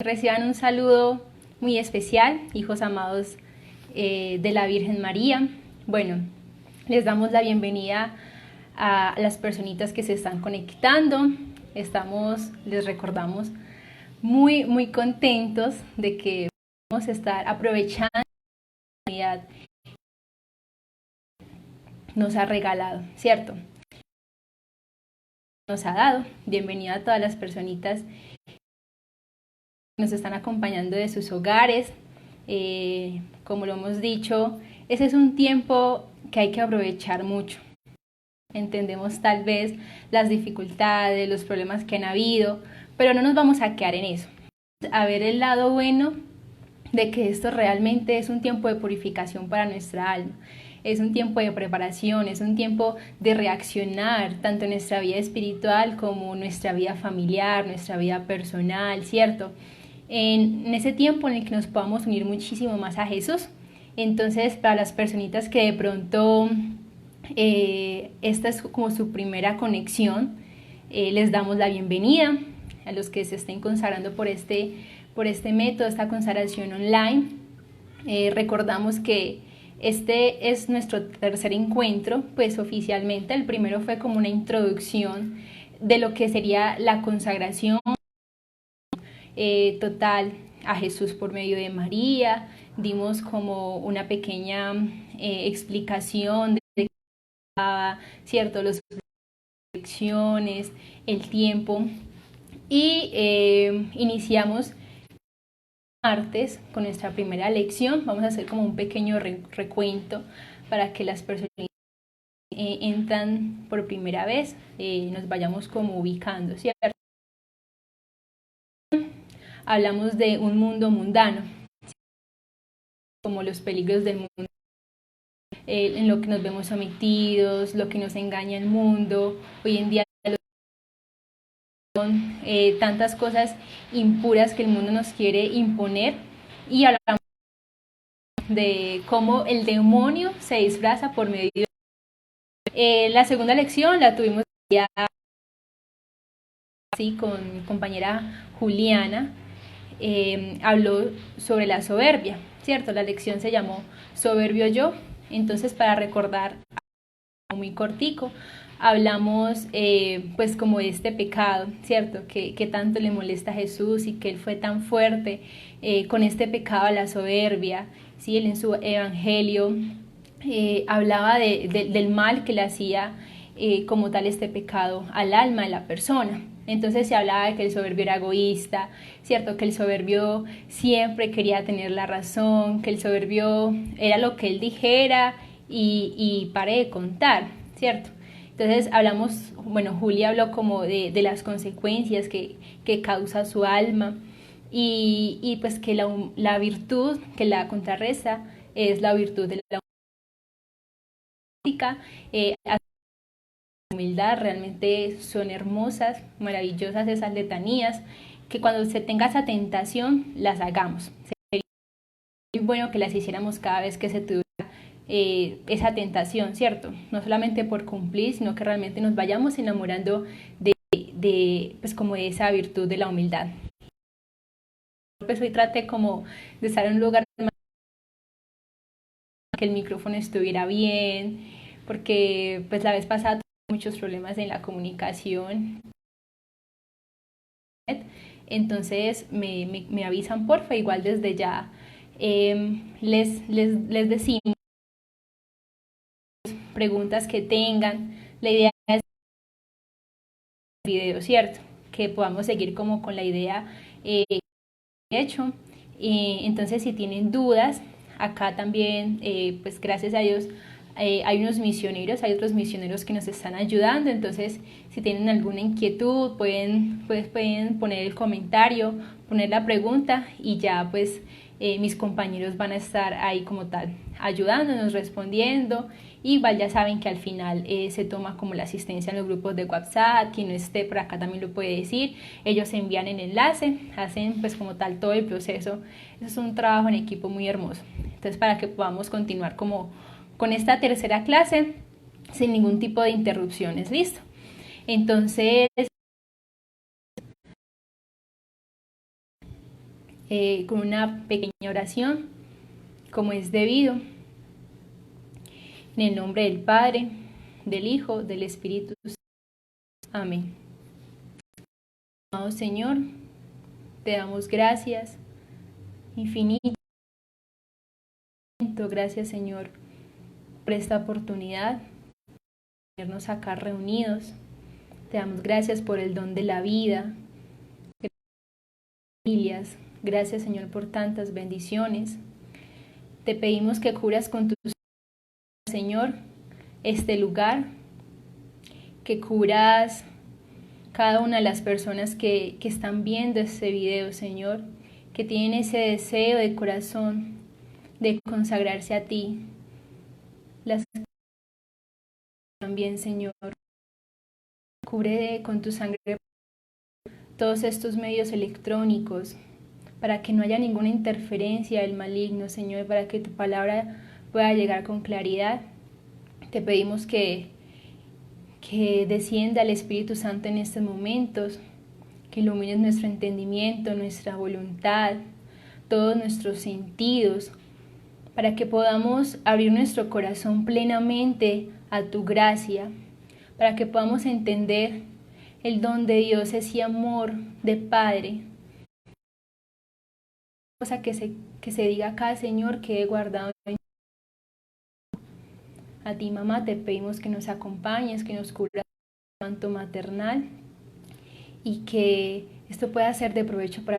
Reciban un saludo muy especial, hijos amados de la Virgen María. Bueno, les damos la bienvenida a las personitas que se están conectando. Les recordamos, muy contentos de que vamos a estar aprovechando la oportunidad que nos ha regalado, ¿cierto? Nos ha dado. Bienvenida a todas las personitas que nos están acompañando de sus hogares. Como lo hemos dicho, ese es un tiempo que hay que aprovechar mucho. Entendemos tal vez las dificultades, los problemas que han habido, pero no nos vamos a quedar en eso. A ver el lado bueno de que esto realmente es un tiempo de purificación para nuestra alma. Es un tiempo de preparación, es un tiempo de reaccionar tanto en nuestra vida espiritual como nuestra vida familiar, nuestra vida personal, ¿cierto? En ese tiempo en el que nos podamos unir muchísimo más a Jesús. Entonces, para las personitas que de pronto esta es como su primera conexión, les damos la bienvenida. A los que se estén consagrando por este método, esta consagración online, recordamos que este es nuestro tercer encuentro, pues oficialmente. El primero fue como una introducción de lo que sería la consagración total a Jesús por medio de María. Dimos como una pequeña explicación de cierto, las lecciones, el tiempo, y iniciamos martes con nuestra primera lección. Vamos a hacer como un pequeño recuento para que las personas entran por primera vez nos vayamos como ubicando, ¿cierto? Hablamos de un mundo mundano, como los peligros del mundo, en lo que nos vemos sometidos, lo que nos engaña el mundo. Hoy en día tantas cosas impuras que el mundo nos quiere imponer, y hablamos de cómo el demonio se disfraza por medio de... la segunda lección la tuvimos ya así con mi compañera Juliana. Habló sobre la soberbia, ¿cierto? La lección se llamó Soberbio Yo. Entonces, para recordar muy cortico, hablamos pues como de este pecado, ¿cierto? Que tanto le molesta a Jesús y que él fue tan fuerte con este pecado a la soberbia, ¿sí? Él en su evangelio hablaba del mal que le hacía como tal este pecado al alma de la persona. Entonces se hablaba de que el soberbio era egoísta, ¿cierto? Que el soberbio siempre quería tener la razón, que el soberbio era lo que él dijera y pare de contar, ¿cierto? Entonces hablamos, bueno, Julia habló como de las consecuencias que causa su alma, y pues que la virtud que la contrarresta es la virtud de la humildad. Realmente son hermosas, maravillosas esas letanías, que cuando se tenga esa tentación las hagamos. Sería muy bueno que las hiciéramos cada vez que se tuviera esa tentación, ¿cierto? No solamente por cumplir, sino que realmente nos vayamos enamorando pues como de esa virtud de la humildad. Pues hoy traté como de estar en un lugar que el micrófono estuviera bien, porque pues la vez pasada tuve muchos problemas en la comunicación. Entonces me avisan porfa, igual desde ya les decimos preguntas que tengan. La idea es el video, ¿cierto? Que podamos seguir como con la idea hecho. Entonces si tienen dudas, acá también pues gracias a Dios hay unos misioneros, hay otros misioneros que nos están ayudando. Entonces si tienen alguna inquietud pueden poner el comentario, poner la pregunta, y ya pues mis compañeros van a estar ahí como tal ayudándonos, respondiendo. Y igual ya saben que al final se toma como la asistencia en los grupos de WhatsApp. Quien no esté por acá también lo puede decir, ellos envían el enlace, hacen pues como tal todo el proceso. Eso es un trabajo en equipo muy hermoso. Entonces, para que podamos continuar como con esta tercera clase sin ningún tipo de interrupciones. ¿Listo? Entonces con una pequeña oración, como es debido, en el nombre del Padre, del Hijo, del Espíritu Santo. Amén. Amado Señor, te damos gracias infinitas. Gracias, Señor, por esta oportunidad de tenernos acá reunidos. Te damos gracias por el don de la vida, familias. Gracias, Señor, por tantas bendiciones. Te pedimos que curas con tu Señor este lugar, que curas cada una de las personas que están viendo este video, Señor, que tienen ese deseo de corazón de consagrarse a ti. Las también, Señor, cubre con tu sangre todos estos medios electrónicos, para que no haya ninguna interferencia del maligno, Señor, para que tu palabra pueda llegar con claridad. Te pedimos que descienda el Espíritu Santo en estos momentos, que ilumines nuestro entendimiento, nuestra voluntad, todos nuestros sentidos, para que podamos abrir nuestro corazón plenamente a tu gracia, para que podamos entender el don de Dios, ese amor de Padre. Cosa que se diga acá, Señor, que he guardado en a ti, mamá, te pedimos que nos acompañes, que nos cubras con tu manto maternal y que esto pueda ser de provecho para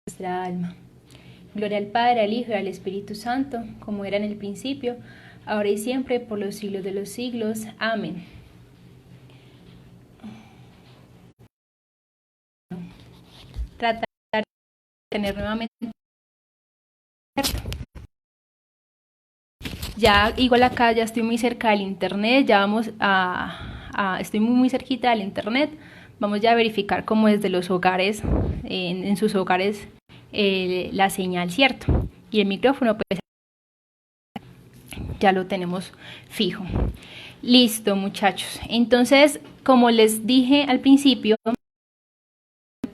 nuestra alma. Gloria al Padre, al Hijo y al Espíritu Santo, como era en el principio, ahora y siempre, por los siglos de los siglos. Amén. Tratar de tener nuevamente. Ya igual acá ya estoy muy cerca del internet, ya vamos estoy muy cerquita del internet. Vamos ya a verificar cómo desde los hogares, en sus hogares, la señal, ¿cierto? Y el micrófono pues ya lo tenemos fijo. Listo, muchachos. Entonces, como les dije al principio,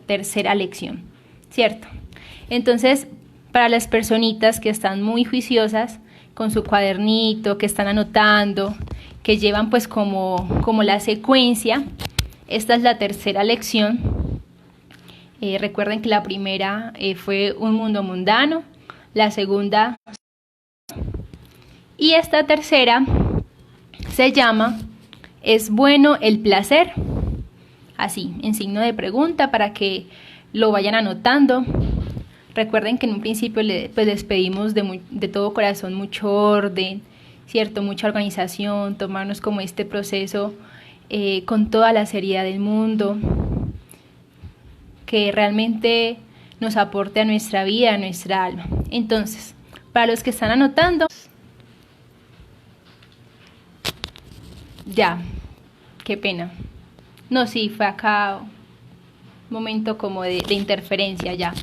tercera lección, ¿cierto? Entonces, para las personitas que están muy juiciosas con su cuadernito, que están anotando, que llevan pues como la secuencia, esta es la tercera lección. Recuerden que la primera fue un mundo mundano, la segunda y esta tercera se llama ¿es bueno el placer? Así, en signo de pregunta para que lo vayan anotando. Recuerden que en un principio les pedimos de todo corazón mucho orden, ¿cierto? Mucha organización, tomarnos como este proceso con toda la seriedad del mundo, que realmente nos aporte a nuestra vida, a nuestra alma. Entonces, para los que están anotando, ya, qué pena. No, sí, fue acá un momento como de interferencia ya.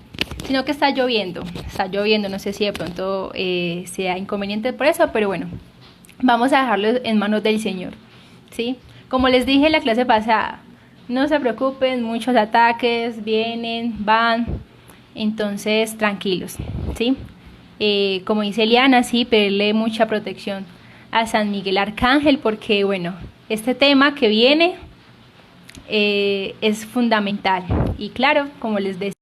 Sino que está lloviendo, no sé si de pronto sea inconveniente por eso, pero bueno, vamos a dejarlo en manos del Señor, ¿sí? Como les dije en la clase pasada, no se preocupen, muchos ataques vienen, van, entonces tranquilos, ¿sí? Como dice Eliana, sí, pedirle mucha protección a San Miguel Arcángel, porque bueno, este tema que viene es fundamental, y claro, como les decía,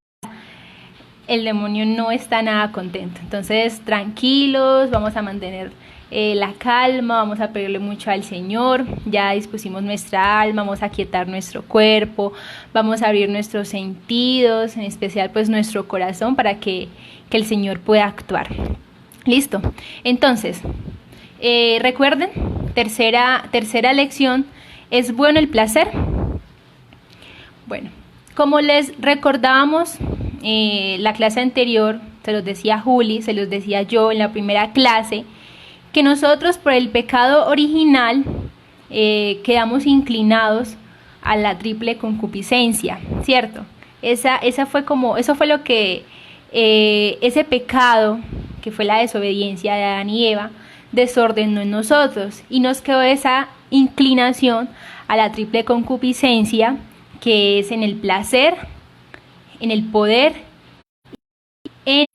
el demonio no está nada contento. Entonces, tranquilos, vamos a mantener la calma, vamos a pedirle mucho al Señor. Ya dispusimos nuestra alma, vamos a aquietar nuestro cuerpo, vamos a abrir nuestros sentidos, en especial pues nuestro corazón, para que el Señor pueda actuar. Listo. Entonces, recuerden, tercera lección, ¿es bueno el placer? Bueno, como les recordábamos, la clase anterior, se los decía Juli, se los decía yo en la primera clase, que nosotros por el pecado original quedamos inclinados a la triple concupiscencia, ¿cierto? Eso fue lo que ese pecado, que fue la desobediencia de Adán y Eva, desordenó en nosotros, y nos quedó esa inclinación a la triple concupiscencia, que es en el placer, en el poder En...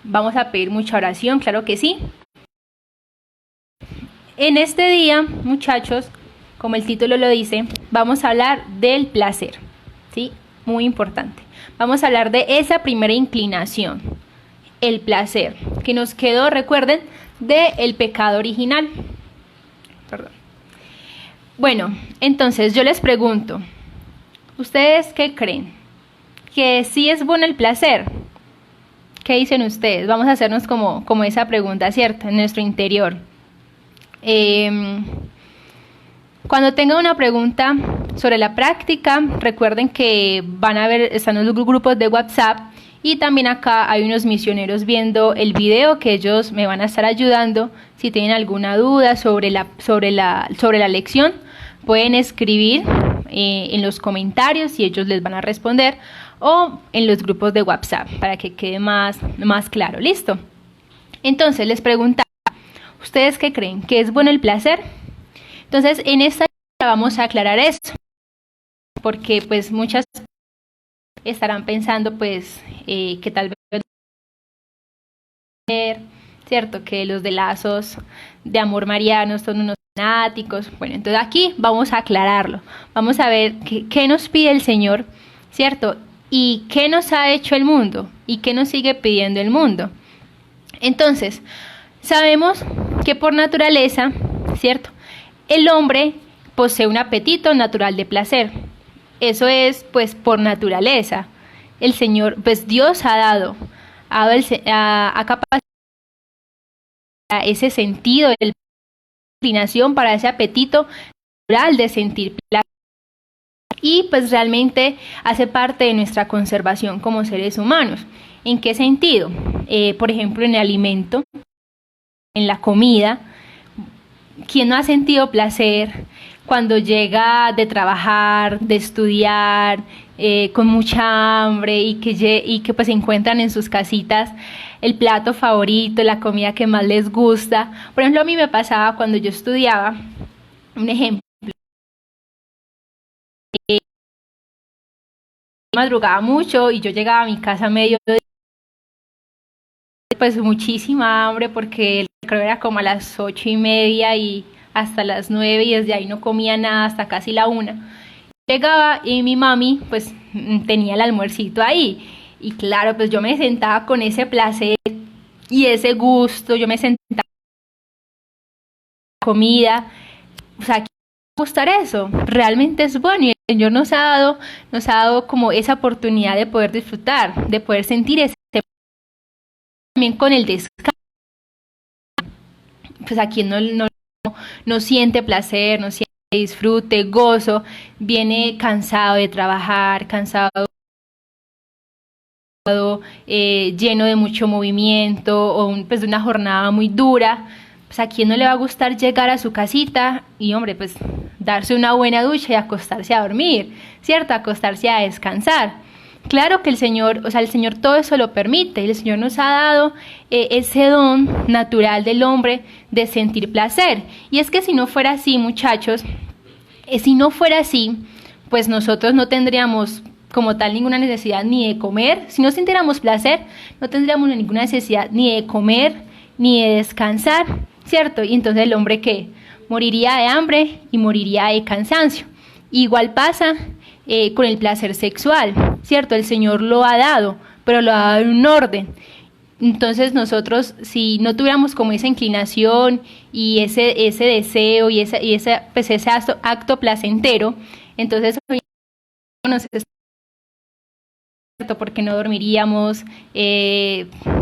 Vamos a pedir mucha oración, claro que sí. En este día, muchachos, como el título lo dice, vamos a hablar del placer, ¿sí? Muy importante. Vamos a hablar de esa primera inclinación, el placer, que nos quedó, recuerden, del pecado original. Perdón. Bueno, entonces yo les pregunto, ¿ustedes qué creen? ¿Que sí es bueno el placer? ¿Qué dicen ustedes? Vamos a hacernos como esa pregunta, ¿cierto? En nuestro interior. Cuando tengan una pregunta sobre la práctica, recuerden que están los grupos de WhatsApp y también acá hay unos misioneros viendo el video que ellos me van a estar ayudando. Si tienen alguna duda sobre la lección, pueden escribir en los comentarios y ellos les van a responder, o en los grupos de WhatsApp para que quede más claro. ¿Listo? Entonces les preguntaba, ¿ustedes qué creen? ¿Que es bueno el placer? Entonces en esta vamos a aclarar esto, porque pues muchas estarán pensando pues que tal vez, cierto, que los de lazos de amor mariano son unos fanáticos. Bueno, entonces aquí vamos a aclararlo, vamos a ver qué nos pide el Señor, cierto, y qué nos ha hecho el mundo y qué nos sigue pidiendo el mundo. Entonces sabemos que por naturaleza, cierto, el hombre posee un apetito natural de placer. Eso es pues por naturaleza. El Señor, pues Dios ha capacitado ese sentido de inclinación, para ese apetito natural de sentir placer. Y pues realmente hace parte de nuestra conservación como seres humanos. ¿En qué sentido? Por ejemplo, en el alimento, en la comida. ¿Quién no ha sentido placer cuando llega de trabajar, de estudiar, con mucha hambre y que pues se encuentran en sus casitas el plato favorito, la comida que más les gusta? Por ejemplo, a mí me pasaba cuando yo estudiaba, un ejemplo, madrugaba mucho y yo llegaba a mi casa a mediodía, pues muchísima hambre, porque creo era como a las 8:30 y hasta las 9, y desde ahí no comía nada hasta casi la 1. Llegaba y mi mami pues tenía el almuercito ahí, y claro, pues yo me sentaba con ese placer y ese gusto, yo me sentaba con comida. O sea, gustar eso, realmente es bueno, y el Señor nos ha dado como esa oportunidad de poder disfrutar, de poder sentir ese, también con el descanso. Pues a quien no siente placer, no siente disfrute, gozo, viene cansado de trabajar, cansado, lleno de mucho movimiento, o pues de una jornada muy dura. Pues a quien no le va a gustar llegar a su casita y, hombre, pues darse una buena ducha y acostarse a dormir, ¿cierto? Acostarse a descansar. Claro que el Señor todo eso lo permite, y el Señor nos ha dado ese don natural del hombre de sentir placer. Y es que si no fuera así, muchachos, pues nosotros no tendríamos como tal ninguna necesidad ni de comer. Si no sintiéramos placer, no tendríamos ninguna necesidad ni de comer ni de descansar, ¿cierto? Y entonces el hombre, ¿qué? Moriría de hambre y moriría de cansancio. Igual pasa con el placer sexual, ¿cierto? El Señor lo ha dado, pero lo ha dado en un orden. Entonces nosotros, si no tuviéramos como esa inclinación y ese deseo y ese acto placentero, entonces porque no dormiríamos,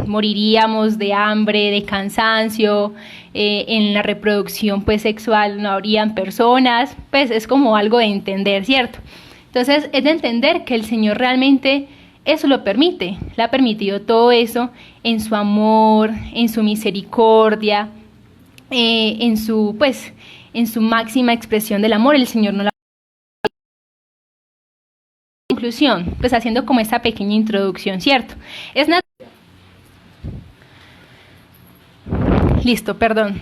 moriríamos de hambre, de cansancio, en la reproducción pues sexual no habrían personas. Pues es como algo de entender, ¿cierto? Entonces es de entender que el Señor realmente eso lo permite, le ha permitido todo eso en su amor, en su misericordia, en su máxima expresión del amor. El Señor no la conclusión, pues haciendo como esta pequeña introducción, ¿cierto? Listo, perdón.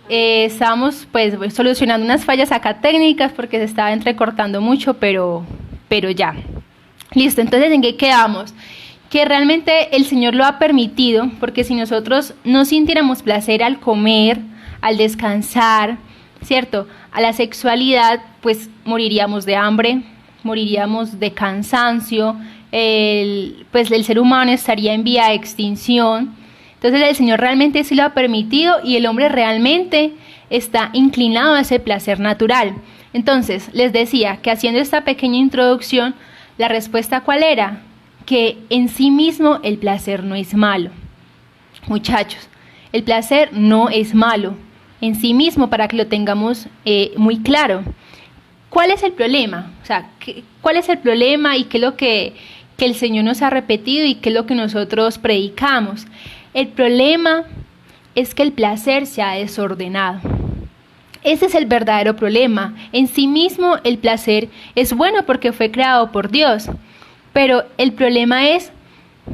Estábamos pues solucionando unas fallas acá técnicas porque se estaba entrecortando mucho, pero ya. Listo, entonces ¿en qué quedamos? Que realmente el Señor lo ha permitido, porque si nosotros no sintiéramos placer al comer, al descansar, ¿cierto? A la sexualidad, pues moriríamos de hambre, moriríamos de cansancio, pues el ser humano estaría en vía de extinción. Entonces el Señor realmente sí lo ha permitido y el hombre realmente está inclinado a ese placer natural. Entonces les decía que haciendo esta pequeña introducción, la respuesta ¿cuál era? Que en sí mismo el placer no es malo. Muchachos, el placer no es malo en sí mismo, para que lo tengamos muy claro. ¿Cuál es el problema? O sea, ¿cuál es el problema y qué es lo que el Señor nos ha repetido y qué es lo que nosotros predicamos? El problema es que el placer se ha desordenado. Ese es el verdadero problema. En sí mismo el placer es bueno porque fue creado por Dios. Pero el problema es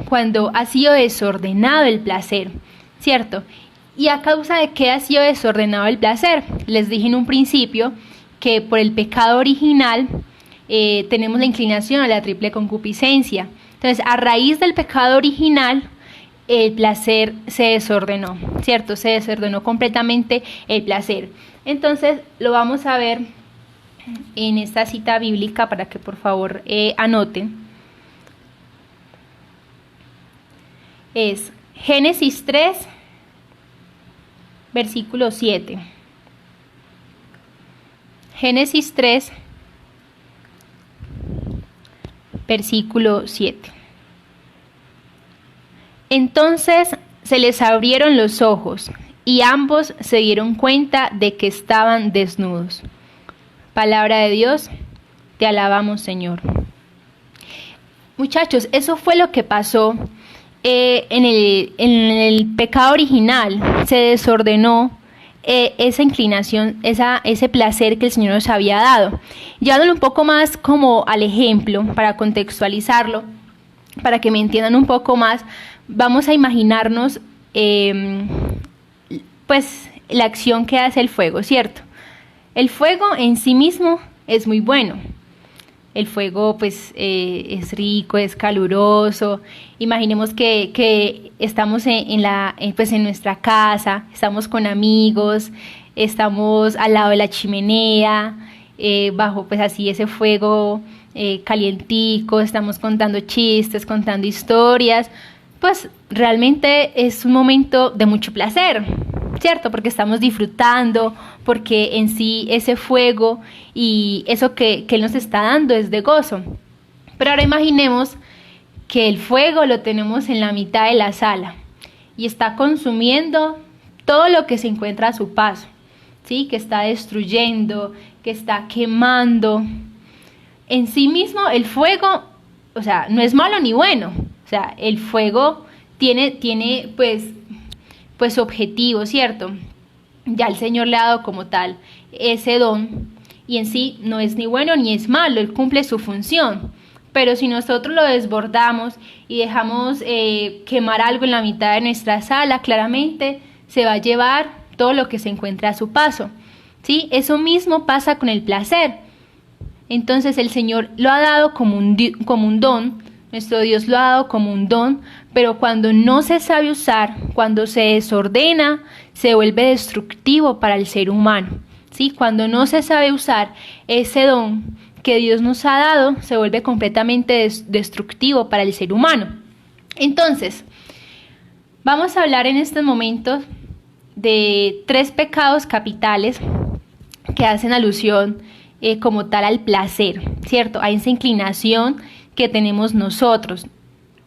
cuando ha sido desordenado el placer, ¿cierto? ¿Y a causa de qué ha sido desordenado el placer? Les dije en un principio que por el pecado original tenemos la inclinación a la triple concupiscencia. Entonces, a raíz del pecado original, el placer se desordenó, ¿cierto? Se desordenó completamente el placer. Entonces, lo vamos a ver en esta cita bíblica para que por favor anoten. Es Génesis 3, versículo 7. Génesis 3, versículo 7. Entonces se les abrieron los ojos y ambos se dieron cuenta de que estaban desnudos. Palabra de Dios, te alabamos, Señor. Muchachos, eso fue lo que pasó. En el pecado original se desordenó esa inclinación, ese placer que el Señor nos había dado. Llevándolo un poco más como al ejemplo, para contextualizarlo, para que me entiendan un poco más, vamos a imaginarnos pues la acción que hace el fuego, ¿cierto? El fuego en sí mismo es muy bueno. El fuego pues es rico, es caluroso. Imaginemos que estamos pues en nuestra casa, estamos con amigos, estamos al lado de la chimenea, bajo pues así ese fuego calientico, estamos contando chistes, contando historias. Pues realmente es un momento de mucho placer, ¿cierto? Porque estamos disfrutando, porque en sí ese fuego y eso que Él nos está dando es de gozo. Pero ahora imaginemos que el fuego lo tenemos en la mitad de la sala y está consumiendo todo lo que se encuentra a su paso, ¿sí? Que está destruyendo, que está quemando. En sí mismo el fuego, o sea, no es malo ni bueno. O sea, el fuego tiene pues objetivo, ¿cierto? Ya el Señor le ha dado como tal ese don y en sí no es ni bueno ni es malo, Él cumple su función. Pero si nosotros lo desbordamos y dejamos quemar algo en la mitad de nuestra sala, claramente se va a llevar todo lo que se encuentra a su paso, ¿sí? Eso mismo pasa con el placer. Entonces el Señor lo ha dado como un don, nuestro Dios lo ha dado como un don, pero cuando no se sabe usar, cuando se desordena, se vuelve destructivo para el ser humano, ¿sí? Cuando no se sabe usar ese don que Dios nos ha dado, se vuelve completamente destructivo para el ser humano. Entonces, vamos a hablar en estos momentos de 3 pecados capitales que hacen alusión como tal al placer, ¿cierto? A esa inclinación que tenemos nosotros.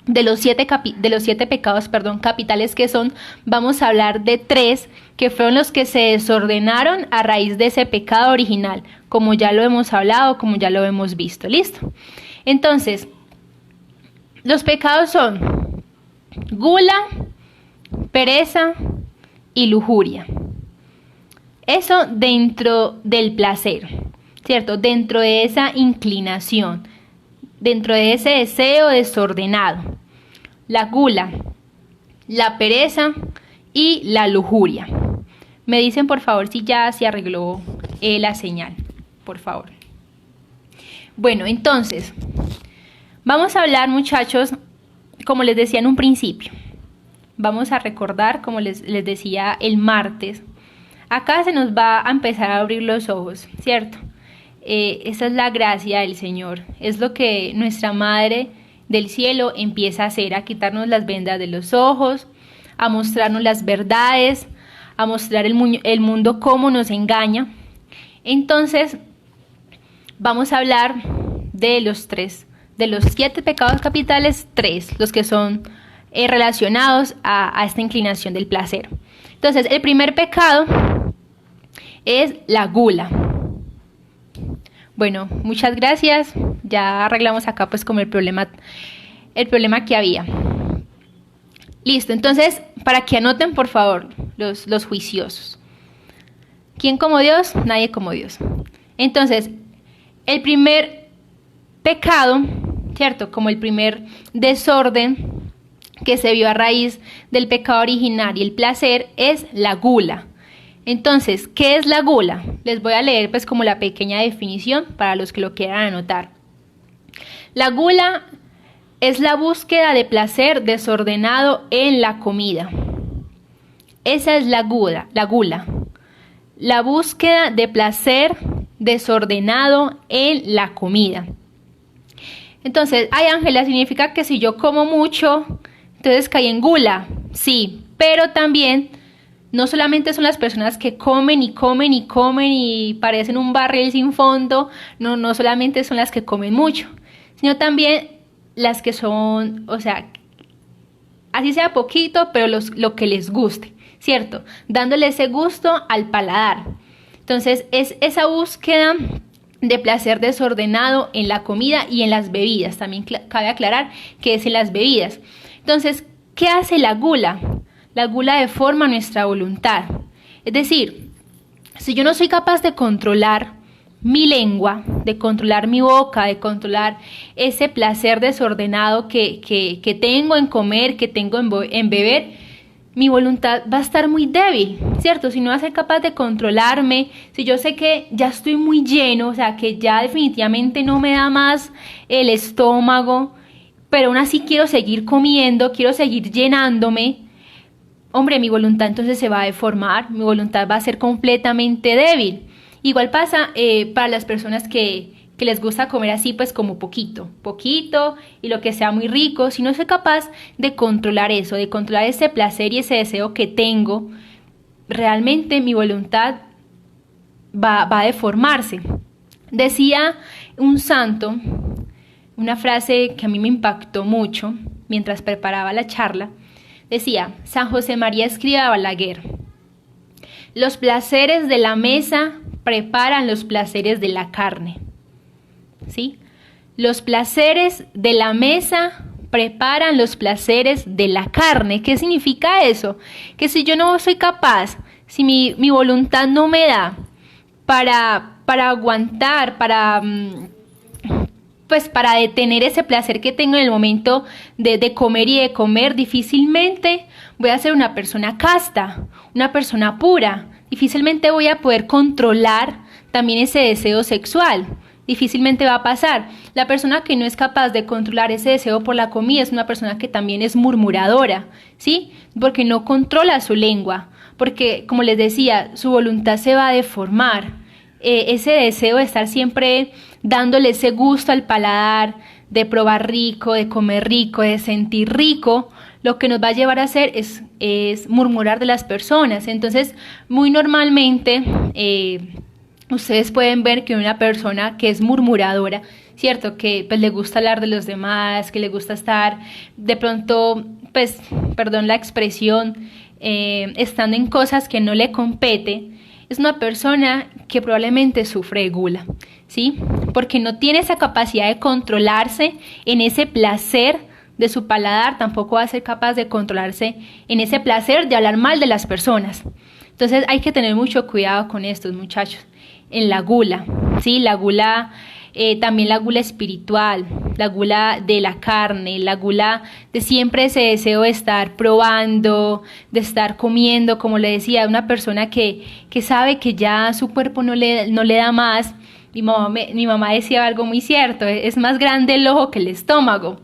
De los 7 pecados, capitales que son, vamos a hablar de 3 que fueron los que se desordenaron a raíz de ese pecado original, como ya lo hemos hablado, como ya lo hemos visto. ¿Listo? Entonces, los pecados son gula, pereza y lujuria. Eso dentro del placer, ¿cierto? Dentro de esa inclinación, dentro de ese deseo desordenado. La gula, la pereza y la lujuria. Me dicen por favor si ya se arregló la señal, por favor. Bueno, entonces, Vamos a hablar, muchachos, como les decía en un principio. Vamos a recordar, como les decía el martes. Acá se nos va a empezar a abrir los ojos, ¿cierto? Esa es la gracia del Señor. Es lo que nuestra Madre del Cielo empieza a hacer, a quitarnos las vendas de los ojos, a mostrarnos las verdades, a mostrar el mundo cómo nos engaña. Entonces, vamos a hablar de los 7 pecados capitales, 3, los que son relacionados a esta inclinación del placer. Entonces, el primer pecado es la gula. Bueno, muchas gracias. Ya arreglamos acá pues como el problema que había. Listo, entonces, para que anoten por favor los juiciosos. ¿Quién como Dios? Nadie como Dios. Entonces, el primer pecado, ¿cierto? Como el primer desorden que se vio a raíz del pecado original y el placer es la gula. Entonces, ¿qué es la gula? Les voy a leer pues como la pequeña definición para los que lo quieran anotar. La gula es la búsqueda de placer desordenado en la comida. Esa es la gula. La búsqueda de placer desordenado en la comida. Entonces, ay, Ángela, significa que si yo como mucho, entonces caí en gula. Sí, pero también no solamente son las personas que comen y comen y comen y parecen un barril sin fondo, no solamente son las que comen mucho, sino también las que son, o sea, así sea poquito, pero lo que les guste, ¿cierto? Dándole ese gusto al paladar. Entonces, es esa búsqueda de placer desordenado en la comida y en las bebidas. También cabe aclarar que es en las bebidas. Entonces, ¿qué hace la gula? La gula deforma nuestra voluntad. Es decir, si yo no soy capaz de controlar mi lengua, de controlar mi boca, de controlar ese placer desordenado que tengo en comer, que tengo en beber, mi voluntad va a estar muy débil, ¿cierto? Si no voy a ser capaz de controlarme, si yo sé que ya estoy muy lleno, o sea, que ya definitivamente no me da más el estómago, pero aún así quiero seguir comiendo, quiero seguir llenándome, hombre, mi voluntad entonces se va a deformar, mi voluntad va a ser completamente débil. Igual pasa para las personas que les gusta comer así, pues como poquito y lo que sea muy rico. Si no soy capaz de controlar eso, de controlar ese placer y ese deseo que tengo, realmente mi voluntad va a deformarse. Decía un santo, una frase que a mí me impactó mucho mientras preparaba la charla. Decía, San José María Escrivá Balaguer: los placeres de la mesa preparan los placeres de la carne. ¿Sí? Los placeres de la mesa preparan los placeres de la carne. ¿Qué significa eso? Que si yo no soy capaz, si mi voluntad no me da para aguantar, para detener ese placer que tengo en el momento de comer y de comer, difícilmente voy a ser una persona casta, una persona pura. Difícilmente voy a poder controlar también ese deseo sexual. Difícilmente va a pasar. La persona que no es capaz de controlar ese deseo por la comida es una persona que también es murmuradora, ¿sí? Porque no controla su lengua, porque, como les decía, su voluntad se va a deformar. Ese deseo de estar siempre dándole ese gusto al paladar, de probar rico, de comer rico, de sentir rico, lo que nos va a llevar a hacer es murmurar de las personas. Entonces, muy normalmente, ustedes pueden ver que una persona que es murmuradora, ¿cierto? Que pues le gusta hablar de los demás, que le gusta estar de pronto, pues, perdón la expresión, estando en cosas que no le compete, es una persona que probablemente sufre de gula, ¿sí? Porque no tiene esa capacidad de controlarse en ese placer de su paladar, tampoco va a ser capaz de controlarse en ese placer de hablar mal de las personas. Entonces hay que tener mucho cuidado con estos muchachos. En la gula, ¿sí? La gula, también la gula espiritual, la gula de la carne, la gula de siempre ese deseo de estar probando, de estar comiendo, como le decía, una persona que sabe que ya su cuerpo no le da más, Mi mamá decía algo muy cierto, es más grande el ojo que el estómago.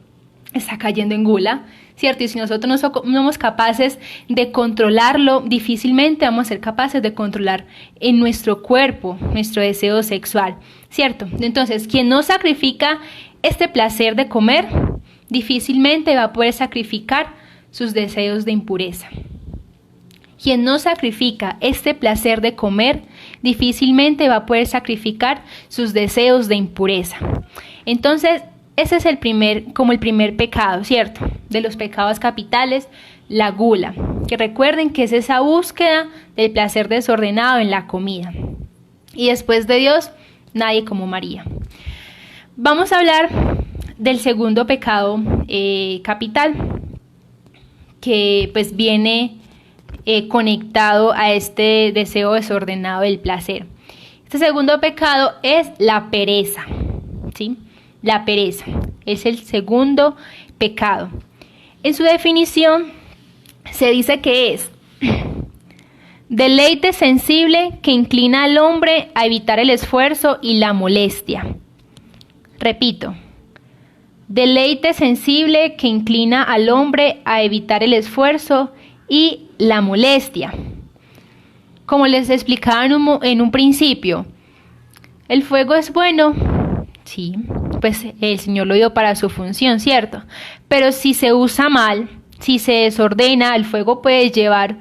Está cayendo en gula, ¿cierto? Y si nosotros no somos capaces de controlarlo, difícilmente vamos a ser capaces de controlar en nuestro cuerpo nuestro deseo sexual, ¿cierto? Entonces, quien no sacrifica este placer de comer, difícilmente va a poder sacrificar sus deseos de impureza. Quien no sacrifica este placer de comer, difícilmente va a poder sacrificar sus deseos de impureza. Entonces, ese es el primer pecado, ¿cierto? De los pecados capitales, la gula. Que recuerden que es esa búsqueda del placer desordenado en la comida. Y después de Dios, nadie como María. Vamos a hablar del segundo pecado capital, que pues viene conectado a este deseo desordenado del placer. Este segundo pecado es la pereza, ¿sí? La pereza es el segundo pecado. En su definición se dice que es deleite sensible que inclina al hombre a evitar el esfuerzo y la molestia. Repito, deleite sensible que inclina al hombre a evitar el esfuerzo y la molestia. Como les explicaba en un principio, ¿el fuego es bueno? Sí, pues el Señor lo dio para su función, ¿cierto? Pero si se usa mal, si se desordena, el fuego puede llevar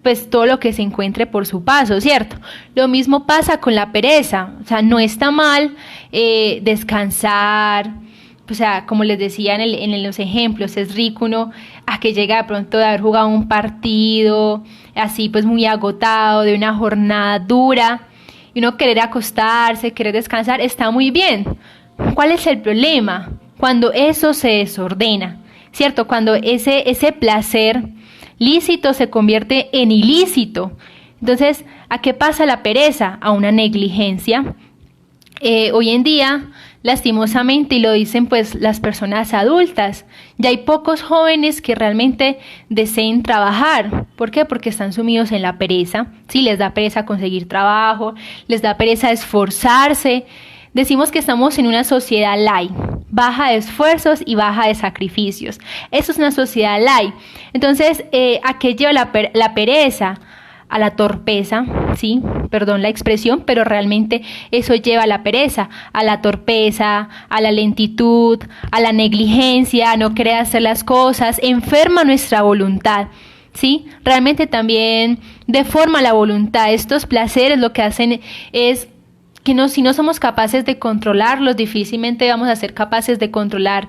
pues todo lo que se encuentre por su paso, ¿cierto? Lo mismo pasa con la pereza, o sea, no está mal descansar, o sea, como les decía en los ejemplos, es rico uno a que llega de pronto de haber jugado un partido, así pues muy agotado, de una jornada dura, y uno querer acostarse, querer descansar, está muy bien. ¿Cuál es el problema? Cuando eso se desordena, ¿cierto? Cuando ese placer lícito se convierte en ilícito. Entonces, ¿a qué pasa la pereza? A una negligencia. Hoy en día, lastimosamente, y lo dicen pues las personas adultas, ya hay pocos jóvenes que realmente deseen trabajar. ¿Por qué? Porque están sumidos en la pereza. Sí, les da pereza conseguir trabajo, les da pereza esforzarse. Decimos que estamos en una sociedad light, baja de esfuerzos y baja de sacrificios. Eso es una sociedad light. Entonces, ¿a qué lleva la pereza? A la torpeza, sí, perdón la expresión, pero realmente eso lleva a la pereza, a la torpeza, a la lentitud, a la negligencia, a no querer hacer las cosas, enferma nuestra voluntad, sí, realmente también deforma la voluntad. Estos placeres lo que hacen es que si no somos capaces de controlarlos, difícilmente vamos a ser capaces de controlar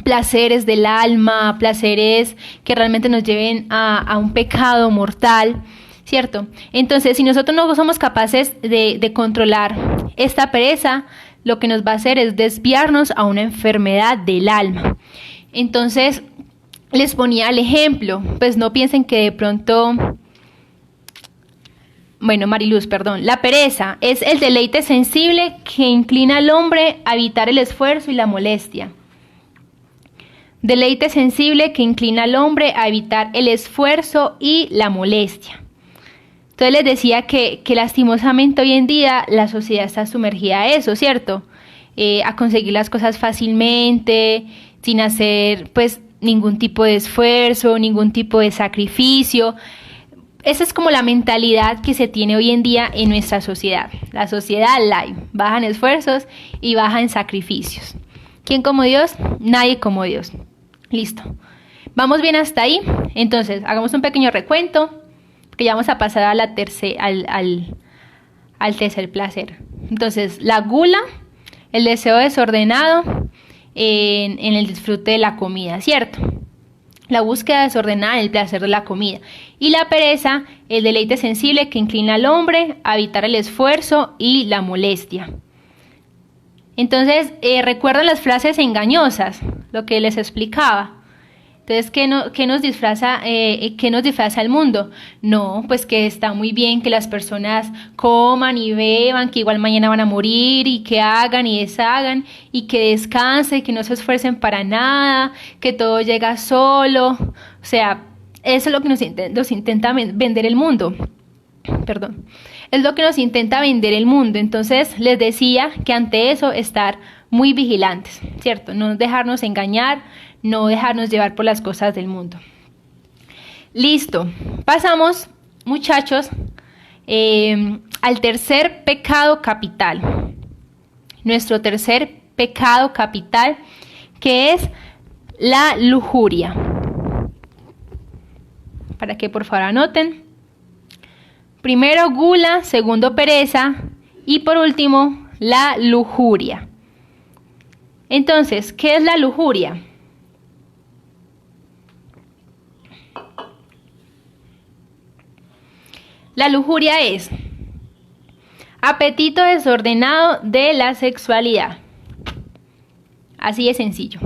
placeres del alma, placeres que realmente nos lleven a un pecado mortal, ¿cierto? Entonces, si nosotros no somos capaces de controlar esta pereza, lo que nos va a hacer es desviarnos a una enfermedad del alma. Entonces, les ponía el ejemplo, pues no piensen que de pronto... Bueno, Mariluz, perdón. La pereza es el deleite sensible que inclina al hombre a evitar el esfuerzo y la molestia. Deleite sensible que inclina al hombre a evitar el esfuerzo y la molestia. Entonces les decía que lastimosamente hoy en día la sociedad está sumergida a eso, ¿cierto? A conseguir las cosas fácilmente, sin hacer pues ningún tipo de esfuerzo, ningún tipo de sacrificio. Esa es como la mentalidad que se tiene hoy en día en nuestra sociedad. La sociedad light, baja en esfuerzos y baja en sacrificios. ¿Quién como Dios? Nadie como Dios. Listo. ¿Vamos bien hasta ahí? Entonces, hagamos un pequeño recuento, que ya vamos a pasar a al tercer placer. Entonces, la gula, el deseo desordenado en el disfrute de la comida, ¿cierto? La búsqueda desordenada en el placer de la comida. Y la pereza, el deleite sensible que inclina al hombre a evitar el esfuerzo y la molestia. Entonces, recuerdan las frases engañosas, lo que les explicaba. Entonces, ¿qué nos disfraza el mundo? No, pues que está muy bien que las personas coman y beban, que igual mañana van a morir, y que hagan y deshagan, y que descansen, que no se esfuercen para nada, que todo llega solo. O sea, eso es lo que nos intenta vender el mundo. Perdón. es lo que nos intenta vender el mundo. Entonces les decía que ante eso estar muy vigilantes, ¿cierto? No dejarnos engañar, no dejarnos llevar por las cosas del mundo. Listo, pasamos, muchachos, al tercer pecado capital. Nuestro tercer pecado capital, que es la lujuria. Para que por favor anoten. Primero gula, segundo pereza y por último la lujuria. Entonces, ¿qué es la lujuria? La lujuria es apetito desordenado de la sexualidad. Así de sencillo.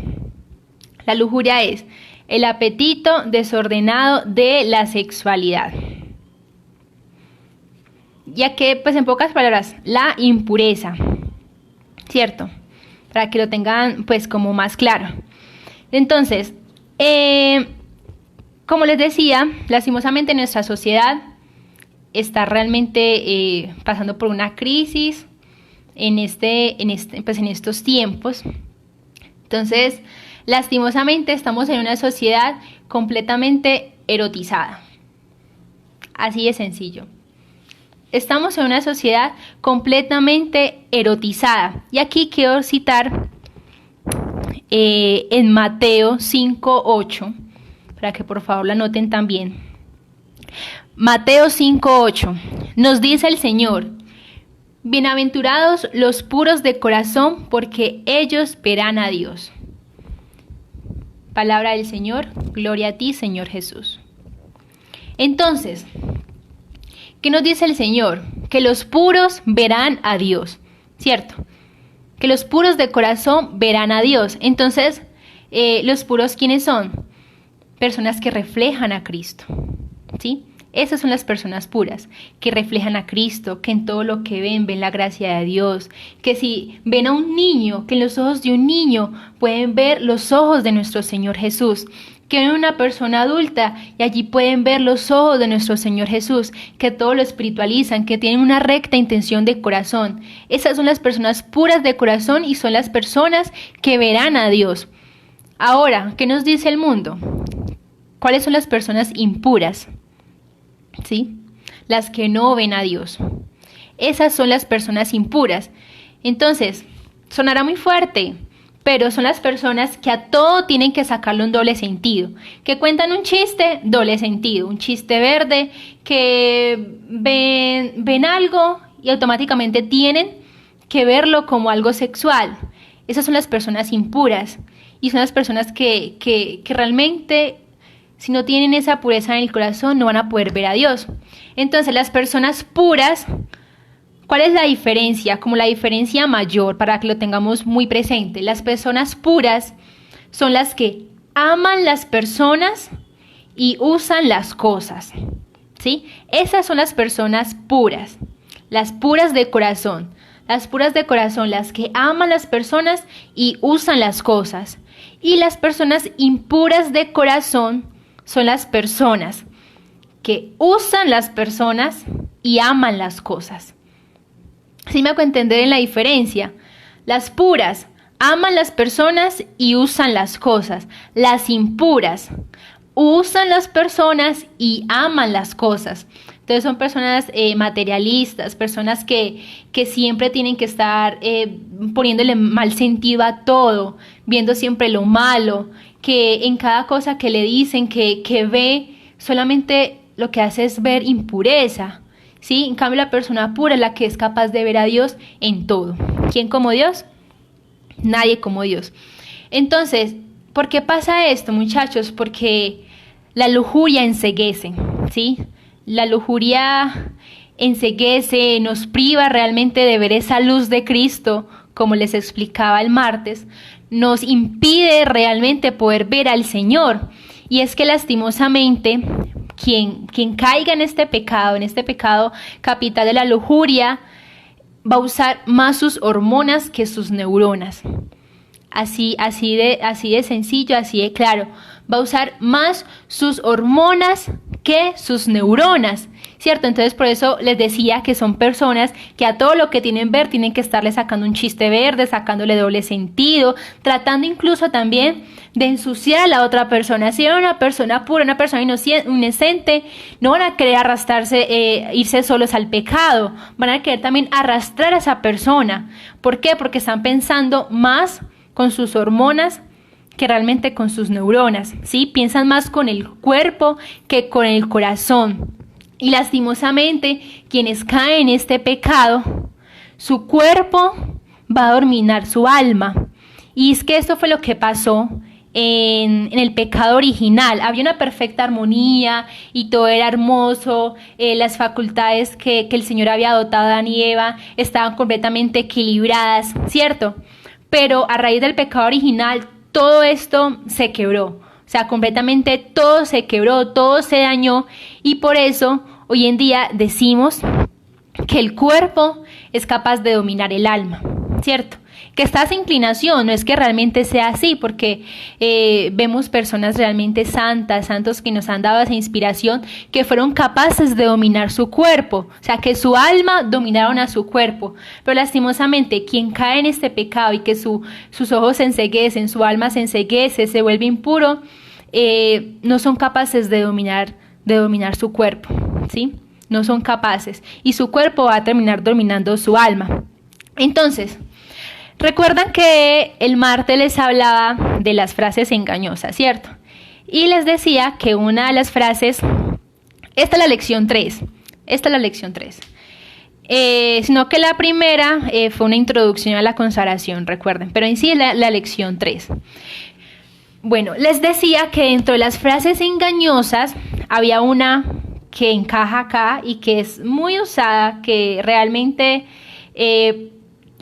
La lujuria es el apetito desordenado de la sexualidad. Ya que, pues en pocas palabras, la impureza, ¿cierto? Para que lo tengan pues como más claro. Entonces, como les decía, lastimosamente nuestra sociedad está realmente pasando por una crisis en estos tiempos. Entonces, lastimosamente estamos en una sociedad completamente erotizada. Así de sencillo. Estamos en una sociedad completamente erotizada. Y aquí quiero citar en Mateo 5:8, para que por favor la anoten también. Mateo 5:8 nos dice el Señor: bienaventurados los puros de corazón, porque ellos verán a Dios. Palabra del Señor, gloria a ti, Señor Jesús. Entonces, ¿qué nos dice el Señor? Que los puros verán a Dios, ¿cierto? Que los puros de corazón verán a Dios. Entonces, ¿los puros quiénes son? Personas que reflejan a Cristo, ¿sí? Esas son las personas puras, que reflejan a Cristo, que en todo lo que ven la gracia de Dios, que si ven a un niño, que en los ojos de un niño pueden ver los ojos de nuestro Señor Jesús, que ven a una persona adulta y allí pueden ver los ojos de nuestro Señor Jesús, que todo lo espiritualizan, que tienen una recta intención de corazón. Esas son las personas puras de corazón y son las personas que verán a Dios. Ahora, ¿qué nos dice el mundo? ¿Cuáles son las personas impuras? ¿Sí? Las que no ven a Dios. Esas son las personas impuras. Entonces, sonará muy fuerte, pero son las personas que a todo tienen que sacarle un doble sentido. Que cuentan un chiste, doble sentido. Un chiste verde, que ven algo y automáticamente tienen que verlo como algo sexual. Esas son las personas impuras. Y son las personas que realmente, si no tienen esa pureza en el corazón, no van a poder ver a Dios. Entonces, las personas puras, ¿cuál es la diferencia? Como la diferencia mayor, para que lo tengamos muy presente. Las personas puras son las que aman las personas y usan las cosas, ¿sí? Esas son las personas puras, las puras de corazón. Las puras de corazón, las que aman las personas y usan las cosas. Y las personas impuras de corazón son las personas que usan las personas y aman las cosas. ¿Sí me hago entender en la diferencia? Las puras aman las personas y usan las cosas. Las impuras usan las personas y aman las cosas. Entonces son personas materialistas, personas que siempre tienen que estar poniéndole mal sentido a todo, viendo siempre lo malo, que en cada cosa que le dicen, que ve, solamente lo que hace es ver impureza, ¿sí? En cambio la persona pura es la que es capaz de ver a Dios en todo. ¿Quién como Dios? Nadie como Dios. Entonces, ¿por qué pasa esto, muchachos? Porque la lujuria enceguece, ¿sí? La lujuria enceguece, nos priva realmente de ver esa luz de Cristo, como les explicaba el martes, nos impide realmente poder ver al Señor. Y es que lastimosamente, quien caiga en este pecado capital de la lujuria, va a usar más sus hormonas que sus neuronas. Así de sencillo, así de claro. Va a usar más sus hormonas que sus neuronas. ¿cierto? Entonces por eso les decía que son personas que a todo lo que tienen ver tienen que estarle sacando un chiste verde, sacándole doble sentido, tratando incluso también de ensuciar a la otra persona. Si era una persona pura, una persona inocente, no van a querer arrastrarse, irse solos al pecado, van a querer también arrastrar a esa persona. ¿Por qué? Porque están pensando más con sus hormonas que realmente con sus neuronas, ¿sí? Piensan más con el cuerpo que con el corazón. Y lastimosamente, quienes caen en este pecado, su cuerpo va a dominar su alma. Y es que esto fue lo que pasó en el pecado original. Había una perfecta armonía y todo era hermoso, las facultades que el Señor había dotado a Adán y Eva estaban completamente equilibradas, ¿cierto? Pero a raíz del pecado original, todo esto se quebró, o sea, completamente todo se quebró, todo se dañó, y por eso hoy en día decimos que el cuerpo es capaz de dominar el alma, ¿cierto? Que está esa inclinación, no es que realmente sea así, porque vemos personas realmente santas, santos que nos han dado esa inspiración, que fueron capaces de dominar su cuerpo, o sea, que su alma dominaron a su cuerpo, pero lastimosamente quien cae en este pecado y que sus ojos se enceguecen, su alma se enceguece, se vuelve impuro, no son capaces de dominar su cuerpo, ¿sí? No son capaces, y su cuerpo va a terminar dominando su alma. Entonces, recuerdan que el martes les hablaba de las frases engañosas, ¿cierto? Y les decía que una de las frases, esta es la lección 3, sino que la primera fue una introducción a la consagración, recuerden, pero en sí es la lección 3. Bueno, les decía que dentro de las frases engañosas había una que encaja acá y que es muy usada, que realmente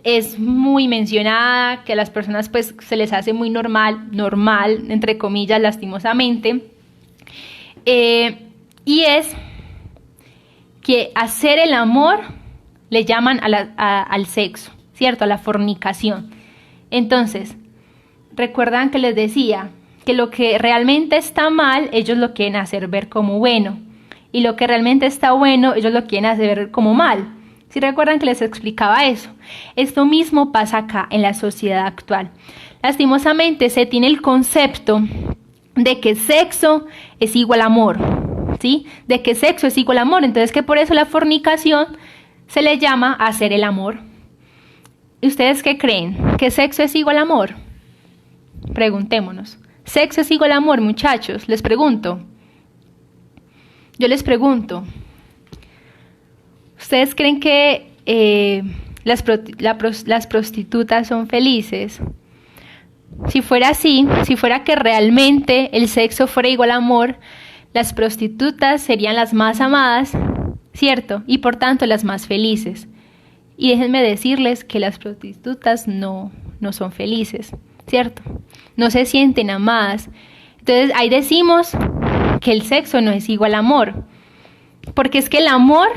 es muy mencionada, que a las personas pues se les hace muy normal, entre comillas, lastimosamente, y es que hacer el amor le llaman al sexo, ¿cierto? A la fornicación. Entonces, recuerdan que les decía que lo que realmente está mal, ellos lo quieren hacer ver como bueno, y lo que realmente está bueno, ellos lo quieren hacer ver como mal. Si recuerdan que les explicaba eso. Esto mismo pasa acá en la sociedad actual. Lastimosamente se tiene el concepto de que sexo es igual a amor, ¿sí? De que sexo es igual a amor. Entonces que por eso la fornicación se le llama hacer el amor. ¿Y ustedes qué creen? ¿Que sexo es igual a amor? Preguntémonos. ¿Sexo es igual a amor, muchachos? Les pregunto. Yo les pregunto. ¿Ustedes creen que las prostitutas son felices? Si fuera así, si fuera que realmente el sexo fuera igual a amor, las prostitutas serían las más amadas, ¿cierto? Y por tanto las más felices. Y déjenme decirles que las prostitutas no son felices, ¿cierto? No se sienten amadas. Entonces ahí decimos que el sexo no es igual a amor, porque es que el amor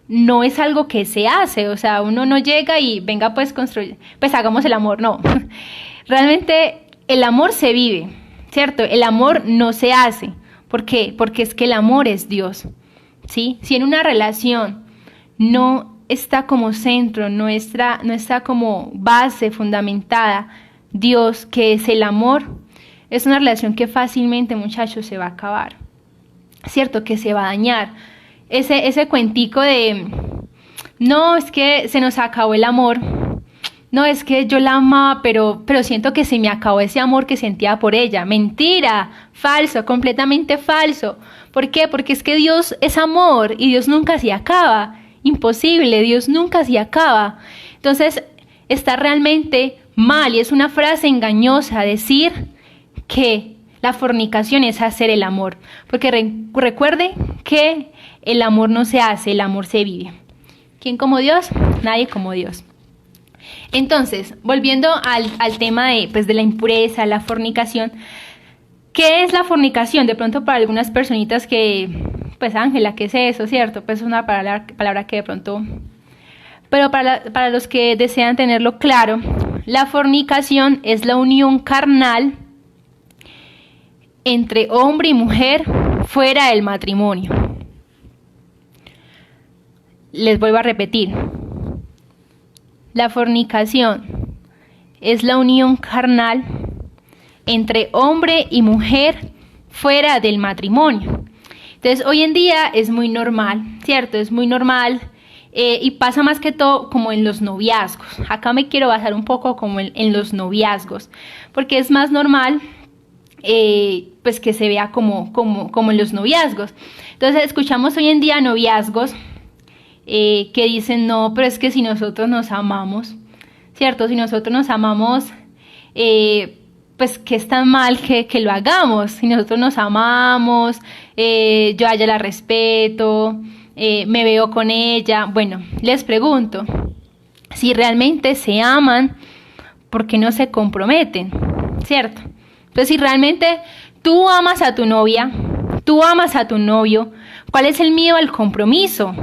no es algo que se hace, o sea, uno no llega y venga pues hagamos el amor, no. Realmente el amor se vive, ¿cierto? El amor no se hace. ¿Por qué? Porque es que el amor es Dios, ¿sí? Si en una relación no está como centro, no está como base fundamentada Dios, que es el amor, es una relación que fácilmente, muchachos, se va a acabar, ¿cierto? Que se va a dañar. Ese cuentico de, no, es que se nos acabó el amor, no, es que yo la amaba, pero siento que se me acabó ese amor que sentía por ella. Mentira, falso, completamente falso. ¿Por qué? Porque es que Dios es amor y Dios nunca se acaba. Imposible, Dios nunca se acaba. Entonces, está realmente mal y es una frase engañosa decir que la fornicación es hacer el amor. Porque recuerde que el amor no se hace, el amor se vive. ¿Quién como Dios? Nadie como Dios. Entonces, volviendo al tema de la impureza, la fornicación. ¿Qué es la fornicación? De pronto para algunas personitas que, pues Ángela, ¿qué es eso? ¿Cierto? Pues es una palabra que de pronto... Pero para los que desean tenerlo claro, la fornicación es la unión carnal entre hombre y mujer fuera del matrimonio. les vuelvo a repetir, la fornicación es la unión carnal entre hombre y mujer fuera del matrimonio. Entonces, hoy en día es muy normal, ¿cierto? Es muy normal y pasa más que todo como en los noviazgos. Acá me quiero basar un poco como en los noviazgos, porque es más normal pues que se vea como en los noviazgos. Entonces, escuchamos hoy en día noviazgos que dicen, no, pero es que si nosotros nos amamos, ¿cierto? Si nosotros nos amamos, pues que es tan mal que lo hagamos. Si nosotros nos amamos, yo a ella la respeto, me veo con ella. Bueno, les pregunto, si realmente se aman, ¿por qué no se comprometen? ¿Cierto? Entonces, si realmente tú amas a tu novia, tú amas a tu novio, ¿cuál es el miedo al compromiso?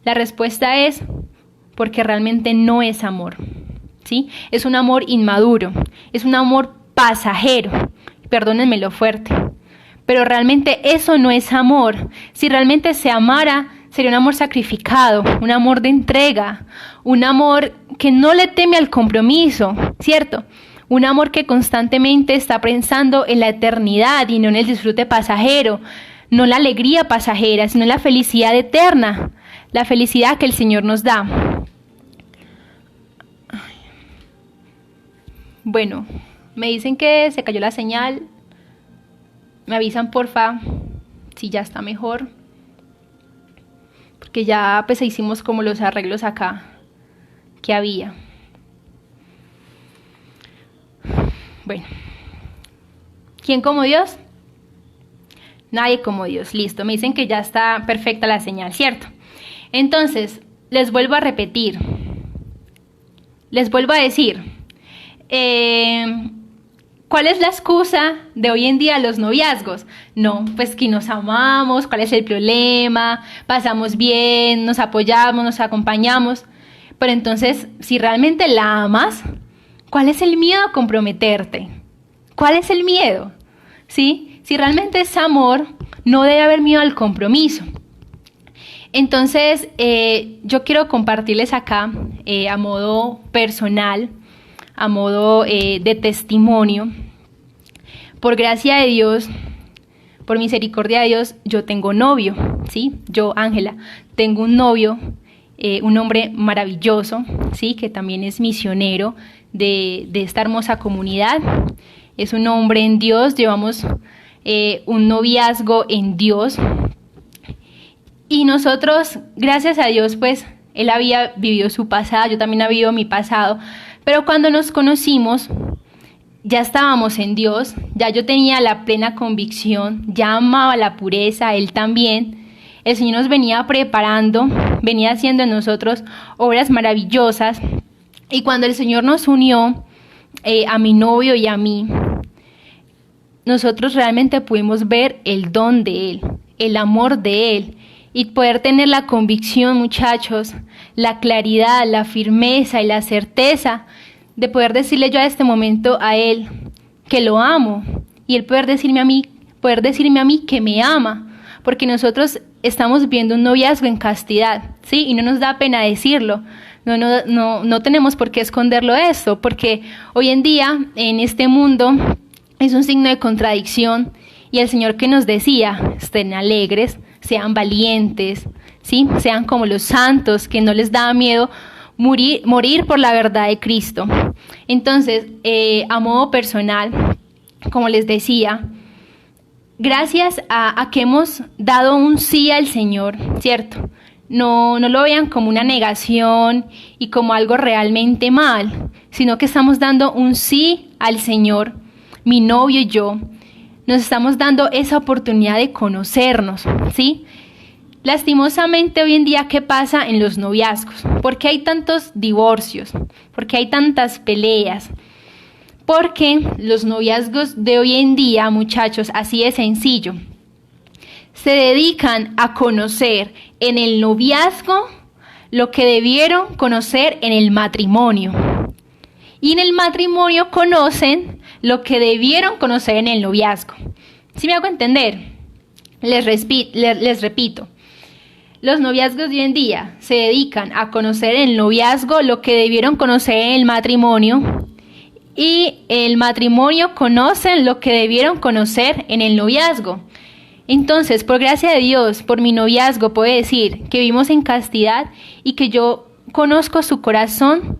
La respuesta es porque realmente no es amor, ¿sí? Es un amor inmaduro, es un amor pasajero, perdónenme lo fuerte, pero realmente eso no es amor. Si realmente se amara, sería un amor sacrificado, un amor de entrega, un amor que no le teme al compromiso, ¿cierto? Un amor que constantemente está pensando en la eternidad y no en el disfrute pasajero, no la alegría pasajera, sino la felicidad eterna, la felicidad que el Señor nos da. Bueno, me dicen que se cayó la señal. Me avisan, porfa, si ya está mejor. Porque ya pues hicimos como los arreglos acá que había. Bueno, ¿quién como Dios? Nadie como Dios. Listo, me dicen que ya está perfecta la señal, ¿cierto? Entonces, les vuelvo a repetir. Les vuelvo a decir. ¿Cuál es la excusa de hoy en día los noviazgos? No, pues que nos amamos, ¿cuál es el problema? Pasamos bien, nos apoyamos, nos acompañamos. Pero entonces, si realmente la amas, ¿cuál es el miedo a comprometerte? ¿Cuál es el miedo? ¿Sí? Si realmente es amor, no debe haber miedo al compromiso. Entonces, yo quiero compartirles acá, a modo personal, a modo de testimonio. Por gracia de Dios, por misericordia de Dios, yo tengo novio, ¿sí? Yo, Ángela, tengo un novio, un hombre maravilloso, ¿sí? Que también es misionero de esta hermosa comunidad. Es un hombre en Dios, llevamos un noviazgo en Dios. Y nosotros, gracias a Dios, pues, él había vivido su pasado, yo también había vivido mi pasado. Pero cuando nos conocimos, ya estábamos en Dios, ya yo tenía la plena convicción, ya amaba la pureza, él también. El Señor nos venía preparando, venía haciendo en nosotros obras maravillosas. Y cuando el Señor nos unió, a mi novio y a mí, nosotros realmente pudimos ver el don de Él, el amor de Él. Y poder tener la convicción, muchachos, la claridad, la firmeza y la certeza de poder decirle yo a este momento a él que lo amo y él poder decirme a mí que me ama, porque nosotros estamos viendo un noviazgo en castidad, ¿sí? Y no nos da pena decirlo. No tenemos por qué esconderlo esto, porque hoy en día en este mundo es un signo de contradicción y el Señor que nos decía, estén alegres, sean valientes, ¿sí? Sean como los santos, que no les da miedo morir por la verdad de Cristo. Entonces, a modo personal, como les decía, gracias a que hemos dado un sí al Señor, ¿cierto? No lo vean como una negación y como algo realmente mal, sino que estamos dando un sí al Señor, mi novio y yo. Nos estamos dando esa oportunidad de conocernos, ¿sí? Lastimosamente hoy en día, ¿qué pasa en los noviazgos? ¿Por qué hay tantos divorcios? ¿Por qué hay tantas peleas? Porque los noviazgos de hoy en día, muchachos, así de sencillo, se dedican a conocer en el noviazgo lo que debieron conocer en el matrimonio. Y en el matrimonio conocen lo que debieron conocer en el noviazgo. ¿Sí me hago entender? Les repito. Los noviazgos de hoy en día se dedican a conocer en el noviazgo lo que debieron conocer en el matrimonio, y el matrimonio conocen lo que debieron conocer en el noviazgo. Entonces, por gracia de Dios, por mi noviazgo, puedo decir que vivimos en castidad y que yo conozco su corazón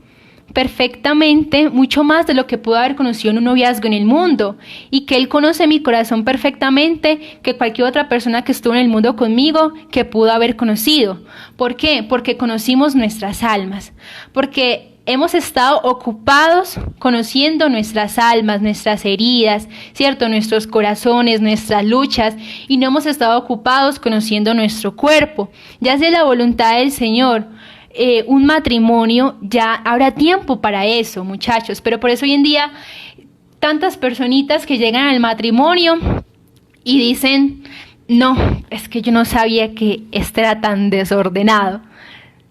perfectamente, mucho más de lo que pudo haber conocido en un noviazgo en el mundo, y que Él conoce mi corazón perfectamente que cualquier otra persona que estuvo en el mundo conmigo que pudo haber conocido. ¿Por qué? Porque conocimos nuestras almas, porque hemos estado ocupados conociendo nuestras almas, nuestras heridas, ¿cierto? Nuestros corazones, nuestras luchas, y no hemos estado ocupados conociendo nuestro cuerpo. Ya sea la voluntad del Señor, un matrimonio, ya habrá tiempo para eso, muchachos. Pero por eso hoy en día tantas personitas que llegan al matrimonio y dicen, no, es que yo no sabía que este era tan desordenado,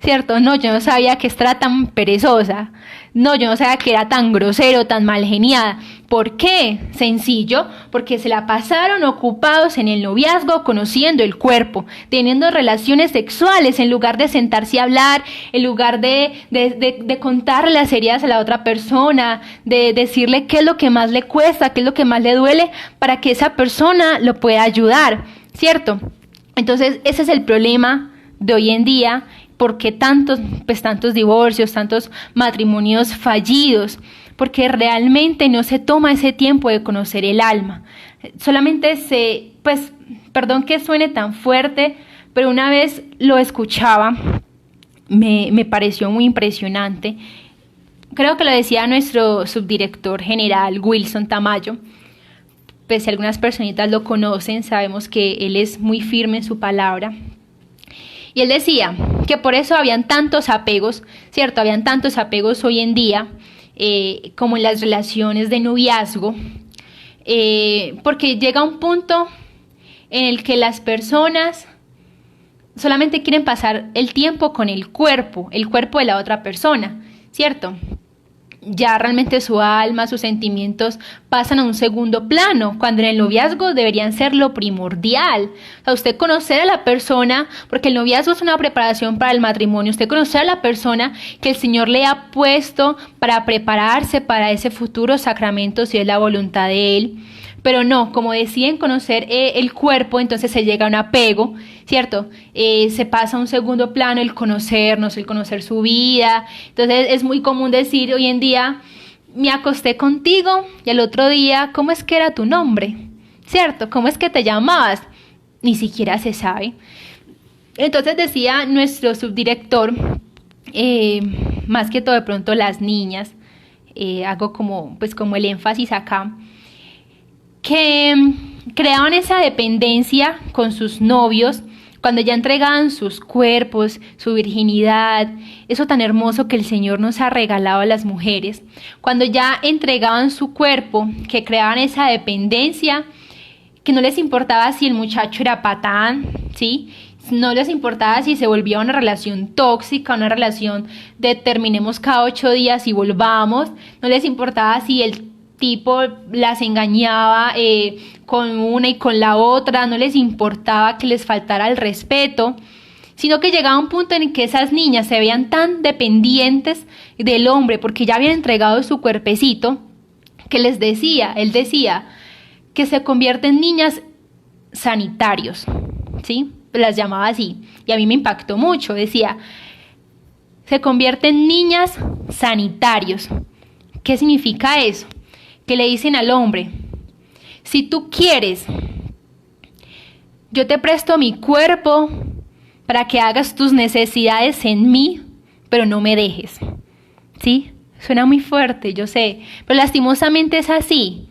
¿cierto? No, yo no sabía que esta era tan perezosa. No, yo no sabía que era tan grosero, tan mal geniada. ¿Por qué? Sencillo, porque se la pasaron ocupados en el noviazgo, conociendo el cuerpo, teniendo relaciones sexuales, en lugar de sentarse a hablar, en lugar de contarle las heridas a la otra persona, de decirle qué es lo que más le cuesta, qué es lo que más le duele, para que esa persona lo pueda ayudar, ¿cierto? Entonces, ese es el problema de hoy en día. ¿Por qué tantos divorcios, tantos matrimonios fallidos? Porque realmente no se toma ese tiempo de conocer el alma. Solamente perdón que suene tan fuerte, pero una vez lo escuchaba, me pareció muy impresionante. Creo que lo decía nuestro subdirector general, Wilson Tamayo. Pues si algunas personitas lo conocen, sabemos que él es muy firme en su palabra. Y él decía que por eso habían tantos apegos, ¿cierto? Habían tantos apegos hoy en día, como en las relaciones de noviazgo, porque llega un punto en el que las personas solamente quieren pasar el tiempo con el cuerpo de la otra persona, ¿cierto? Ya realmente su alma, sus sentimientos pasan a un segundo plano, cuando en el noviazgo deberían ser lo primordial. O sea, usted conocer a la persona, porque el noviazgo es una preparación para el matrimonio, usted conocer a la persona que el Señor le ha puesto para prepararse para ese futuro sacramento, si es la voluntad de Él. Pero no, como deciden conocer el cuerpo, entonces se llega a un apego, ¿cierto? Se pasa a un segundo plano el conocernos, el conocer su vida. Entonces es muy común decir hoy en día, me acosté contigo y el otro día, ¿cómo es que era tu nombre? ¿Cierto? ¿Cómo es que te llamabas? Ni siquiera se sabe. Entonces decía nuestro subdirector, más que todo de pronto las niñas, hago como el énfasis acá, que creaban esa dependencia con sus novios cuando ya entregaban sus cuerpos, su virginidad, eso tan hermoso que el Señor nos ha regalado a las mujeres. Cuando ya entregaban su cuerpo, que creaban esa dependencia, que no les importaba si el muchacho era patán, ¿sí? No les importaba si se volvía una relación tóxica, una relación de terminemos cada 8 días y volvamos, no les importaba si el tipo las engañaba con una y con la otra, no les importaba que les faltara el respeto, sino que llegaba un punto en que esas niñas se veían tan dependientes del hombre porque ya habían entregado su cuerpecito, que él decía que se convierten en niñas sanitarios, ¿sí? Las llamaba así, y a mí me impactó mucho, decía, se convierten en niñas sanitarios. ¿Qué significa eso? Que le dicen al hombre, si tú quieres, yo te presto mi cuerpo para que hagas tus necesidades en mí, pero no me dejes, ¿sí? Suena muy fuerte, yo sé, pero lastimosamente es así.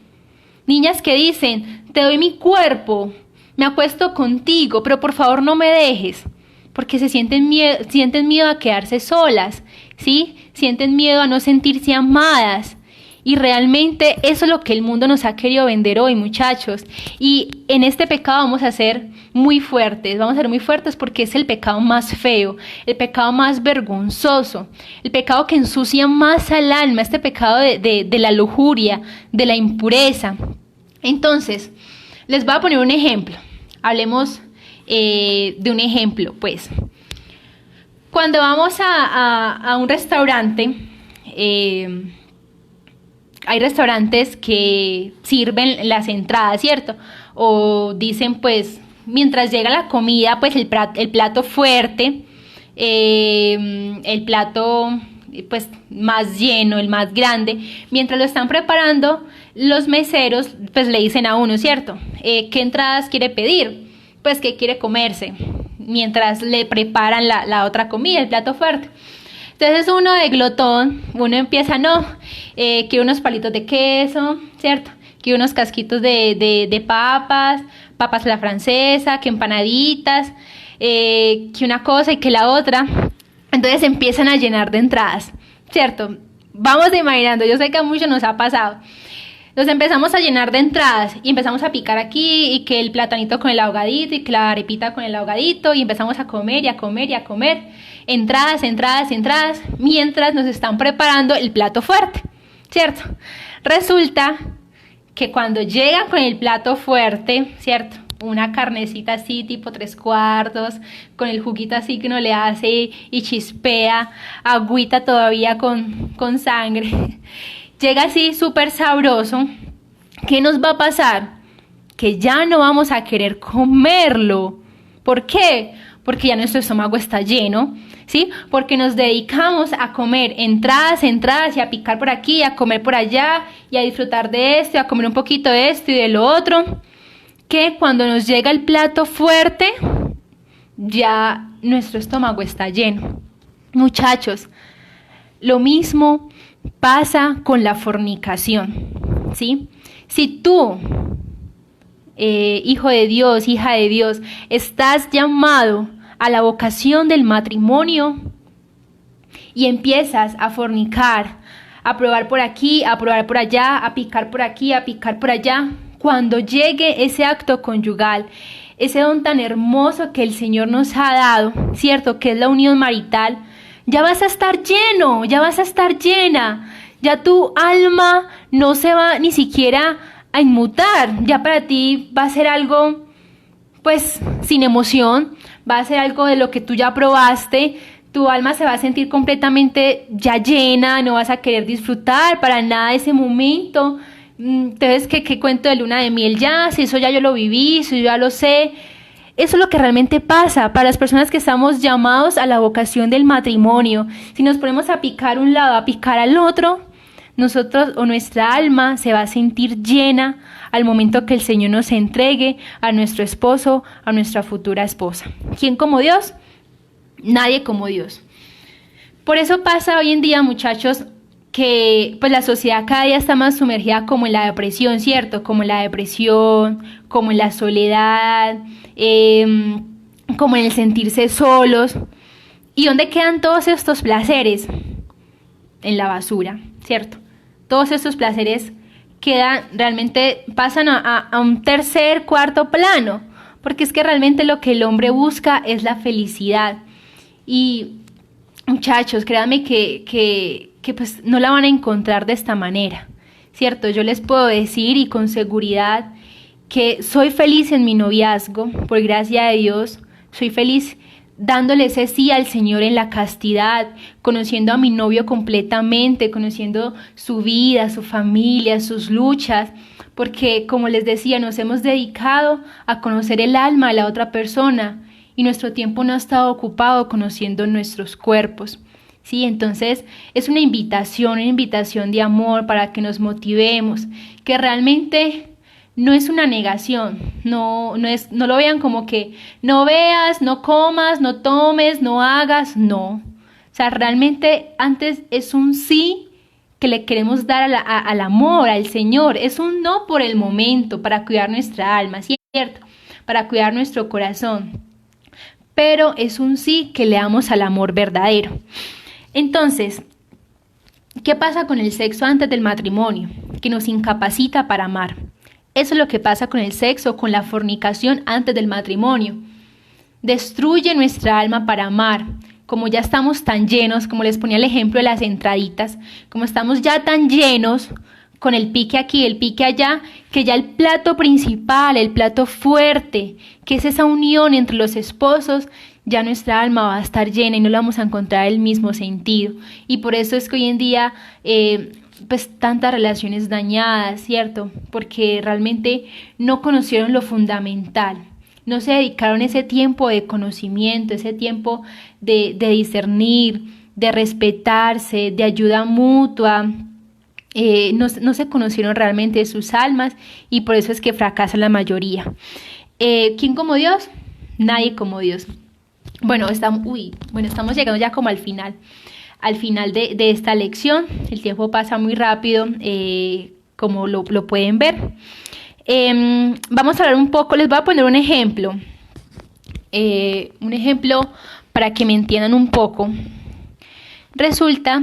Niñas que dicen, te doy mi cuerpo, me acuesto contigo, pero por favor no me dejes, porque sienten miedo a quedarse solas, ¿sí? Sienten miedo a no sentirse amadas. Y realmente eso es lo que el mundo nos ha querido vender hoy, muchachos. Y en este pecado vamos a ser muy fuertes porque es el pecado más feo, el pecado más vergonzoso, el pecado que ensucia más al alma, este pecado de la lujuria, de la impureza. Entonces, les voy a poner un ejemplo. Hablemos de un ejemplo, pues. Cuando vamos a un restaurante, hay restaurantes que sirven las entradas, ¿cierto? O dicen, pues, mientras llega la comida, pues el plato fuerte, el plato pues más lleno, el más grande, mientras lo están preparando, los meseros pues le dicen a uno, ¿cierto? ¿Qué entradas quiere pedir? Pues qué quiere comerse, mientras le preparan la otra comida, el plato fuerte. Entonces uno de glotón, uno empieza, no, quiero unos palitos de queso, ¿cierto? Quiero unos casquitos de papas a la francesa, que empanaditas, que una cosa y que la otra. Entonces empiezan a llenar de entradas, ¿cierto? Vamos imaginando, yo sé que a muchos nos ha pasado. Nos empezamos a llenar de entradas y empezamos a picar aquí y que el platanito con el ahogadito y que la arepita con el ahogadito y empezamos a comer y a comer y a comer. Entradas, entradas, entradas, mientras nos están preparando el plato fuerte, ¿cierto? Resulta que cuando llegan con el plato fuerte, ¿cierto? Una carnecita así tipo 3/4, con el juguito así que uno le hace y chispea, agüita todavía con sangre. Llega así súper sabroso. ¿Qué nos va a pasar? Que ya no vamos a querer comerlo. ¿Por qué? Porque ya nuestro estómago está lleno, ¿sí? Porque nos dedicamos a comer entradas, entradas y a picar por aquí, a comer por allá y a disfrutar de esto, y a comer un poquito de esto y de lo otro. Que cuando nos llega el plato fuerte, ya nuestro estómago está lleno. Muchachos, lo mismo pasa con la fornicación, ¿sí? Si tú, hijo de Dios, hija de Dios, estás llamado a la vocación del matrimonio y empiezas a fornicar, a probar por aquí, a probar por allá, a picar por aquí, a picar por allá, cuando llegue ese acto conyugal, ese don tan hermoso que el Señor nos ha dado, ¿cierto? Que es la unión marital, ya vas a estar lleno, ya vas a estar llena, ya tu alma no se va ni siquiera a inmutar, ya para ti va a ser algo, pues, sin emoción, va a ser algo de lo que tú ya probaste, tu alma se va a sentir completamente ya llena, no vas a querer disfrutar para nada de ese momento. Entonces, ¿qué cuento de luna de miel ya? Si eso ya yo lo viví, si yo ya lo sé. Eso es lo que realmente pasa para las personas que estamos llamados a la vocación del matrimonio. Si nos ponemos a picar un lado, a picar al otro, nosotros o nuestra alma se va a sentir llena al momento que el Señor nos entregue a nuestro esposo, a nuestra futura esposa. ¿Quién como Dios? Nadie como Dios. Por eso pasa hoy en día, muchachos, que pues la sociedad cada día está más sumergida como en la depresión, ¿cierto? Como en la depresión, como en la soledad, como en el sentirse solos. ¿Y dónde quedan todos estos placeres? En la basura, ¿cierto? Todos estos placeres quedan, realmente pasan a un tercer, cuarto plano, porque es que realmente lo que el hombre busca es la felicidad. Y muchachos, créanme que pues no la van a encontrar de esta manera, ¿cierto? Yo les puedo decir y con seguridad que soy feliz en mi noviazgo, por gracia de Dios, soy feliz dándole ese sí al Señor en la castidad, conociendo a mi novio completamente, conociendo su vida, su familia, sus luchas, porque como les decía, nos hemos dedicado a conocer el alma de la otra persona y nuestro tiempo no ha estado ocupado conociendo nuestros cuerpos. Sí, entonces es una invitación de amor para que nos motivemos, que realmente no es una negación, no lo vean como que no veas, no comas, no tomes, no hagas, no. O sea, realmente antes es un sí que le queremos dar al amor, al Señor, es un no por el momento, para cuidar nuestra alma, ¿cierto? Para cuidar nuestro corazón, pero es un sí que le damos al amor verdadero. Entonces, ¿qué pasa con el sexo antes del matrimonio? Que nos incapacita para amar. Eso es lo que pasa con el sexo, con la fornicación antes del matrimonio. Destruye nuestra alma para amar. Como ya estamos tan llenos, como les ponía el ejemplo de las entraditas, como estamos ya tan llenos, con el pique aquí, el pique allá, que ya el plato principal, el plato fuerte, que es esa unión entre los esposos, ya nuestra alma va a estar llena y no le vamos a encontrar el mismo sentido. Y por eso es que hoy en día, pues tantas relaciones dañadas, ¿cierto? Porque realmente no conocieron lo fundamental. No se dedicaron ese tiempo de conocimiento, ese tiempo de discernir, de respetarse, de ayuda mutua. No se conocieron realmente sus almas y por eso es que fracasa la mayoría. ¿Quién como Dios? Nadie como Dios. Bueno, estamos llegando ya como al final de esta lección. El tiempo pasa muy rápido, como lo pueden ver. Vamos a hablar un poco, les voy a poner un ejemplo para que me entiendan un poco. Resulta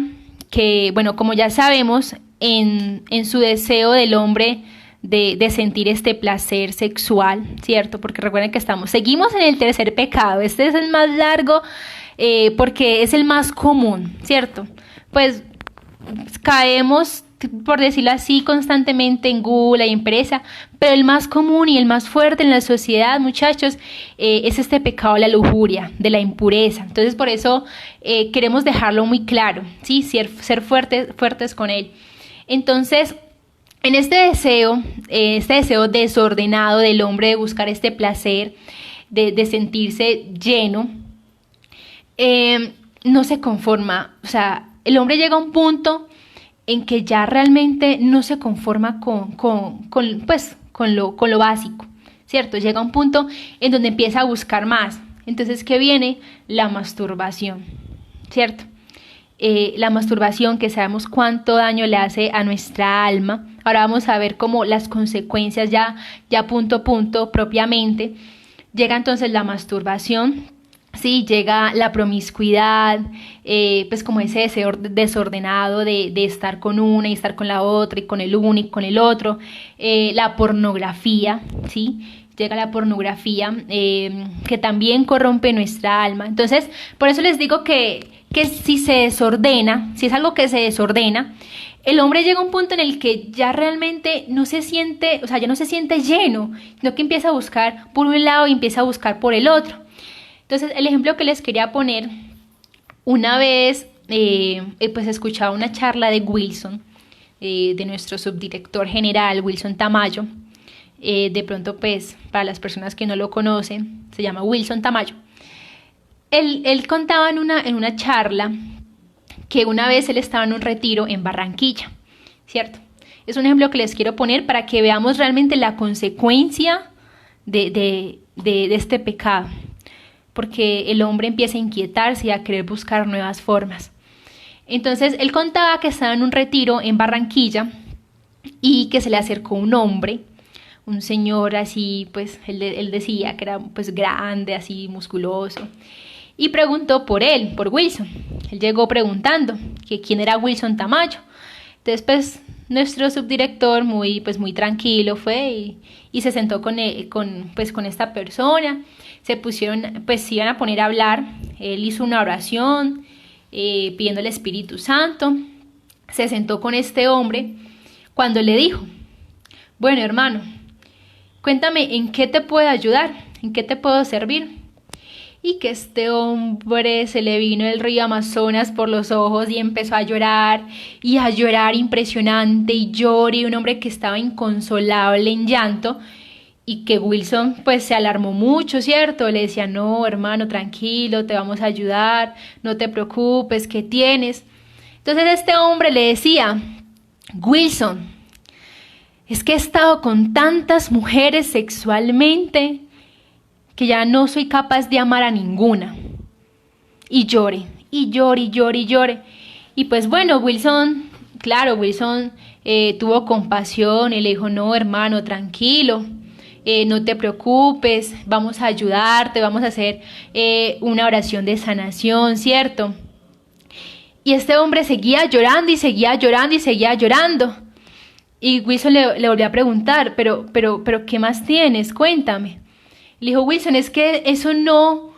que, bueno, como ya sabemos, en su deseo del hombre de sentir este placer sexual, ¿cierto? Porque recuerden que seguimos en el tercer pecado. Este es el más largo porque es el más común, ¿cierto? Pues caemos, por decirlo así, constantemente en gula y en pereza, pero el más común y el más fuerte en la sociedad, muchachos, es este pecado de la lujuria, de la impureza. Entonces, por eso queremos dejarlo muy claro, ¿sí? Ser fuertes con él. Entonces, en este deseo desordenado del hombre de buscar este placer, de sentirse lleno, no se conforma. O sea, el hombre llega a un punto en que ya realmente no se conforma con lo básico, ¿cierto? Llega a un punto en donde empieza a buscar más. Entonces, ¿qué viene? La masturbación, ¿cierto? La masturbación, que sabemos cuánto daño le hace a nuestra alma. Ahora vamos a ver cómo las consecuencias ya punto a punto propiamente. Llega entonces la masturbación, sí, llega la promiscuidad, pues como ese deseo desordenado de estar con una y estar con la otra y con el uno y con el otro. La pornografía, sí. Llega la pornografía, que también corrompe nuestra alma. Entonces, por eso les digo que si se desordena, si es algo que se desordena, el hombre llega a un punto en el que ya realmente no se siente, o sea, ya no se siente lleno, sino que empieza a buscar por un lado y empieza a buscar por el otro. Entonces, el ejemplo que les quería poner, una vez, pues escuchaba una charla de Wilson, de nuestro subdirector general, Wilson Tamayo. De pronto, pues, para las personas que no lo conocen, se llama Wilson Tamayo. Él contaba en una charla que una vez él estaba en un retiro en Barranquilla, ¿cierto? Es un ejemplo que les quiero poner para que veamos realmente la consecuencia de este pecado, porque el hombre empieza a inquietarse y a querer buscar nuevas formas. Entonces, él contaba que estaba en un retiro en Barranquilla y que se le acercó un hombre, un señor así, pues él decía que era pues grande, así musculoso, y preguntó por él, por Wilson. Él llegó preguntando que quién era Wilson Tamayo. Entonces, pues nuestro subdirector muy tranquilo fue y se sentó con esta persona. Se iban a poner a hablar. Él hizo una oración pidiendo al Espíritu Santo. Se sentó con este hombre cuando le dijo: bueno, hermano, cuéntame en qué te puedo ayudar, en qué te puedo servir. Y que este hombre se le vino el río Amazonas por los ojos y empezó a llorar impresionante, y lloró, un hombre que estaba inconsolable en llanto, y que Wilson pues se alarmó mucho, ¿cierto? Le decía: no, hermano, tranquilo, te vamos a ayudar, no te preocupes, ¿qué tienes? Entonces este hombre le decía: Wilson, es que he estado con tantas mujeres sexualmente que ya no soy capaz de amar a ninguna. Y llore. Y pues bueno, Wilson tuvo compasión y le dijo: no, hermano, tranquilo, no te preocupes, vamos a ayudarte, vamos a hacer una oración de sanación, ¿cierto? Y este hombre seguía llorando. Y Wilson le volvió a preguntar: pero, ¿qué más tienes? Cuéntame. Le dijo: Wilson, es que eso no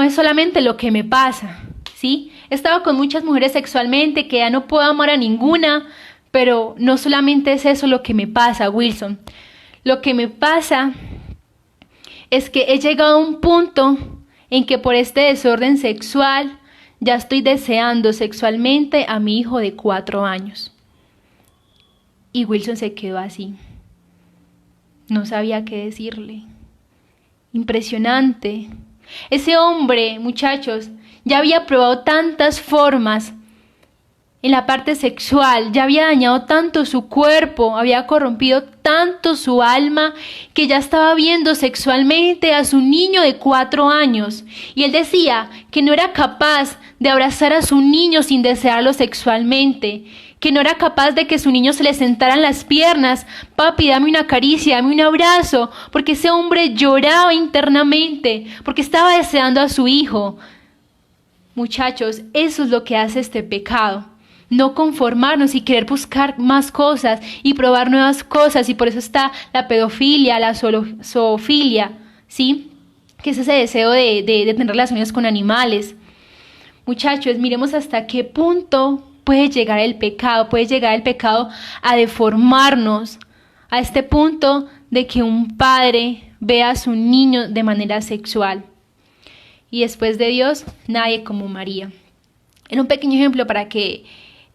es solamente lo que me pasa, ¿sí? He estado con muchas mujeres sexualmente que ya no puedo amar a ninguna, pero no solamente es eso lo que me pasa, Wilson. Lo que me pasa es que he llegado a un punto en que por este desorden sexual ya estoy deseando sexualmente a mi hijo de 4 años. Y Wilson se quedó así. No sabía qué decirle. Impresionante. Ese hombre, muchachos, ya había probado tantas formas en la parte sexual, ya había dañado tanto su cuerpo, había corrompido tanto su alma, que ya estaba viendo sexualmente a su niño de 4 años. Y él decía que no era capaz de abrazar a su niño sin desearlo sexualmente, que no era capaz de que su niño se le sentara en las piernas: papi, dame una caricia, dame un abrazo, porque ese hombre lloraba internamente, porque estaba deseando a su hijo. Muchachos, eso es lo que hace este pecado. No conformarnos y querer buscar más cosas y probar nuevas cosas, y por eso está la pedofilia, la zoofilia, ¿sí? Que es ese deseo de tener relaciones con animales. Muchachos, miremos hasta qué punto puede llegar el pecado a deformarnos, a este punto de que un padre vea a su niño de manera sexual. Y después de Dios, nadie como María. Era un pequeño ejemplo para que,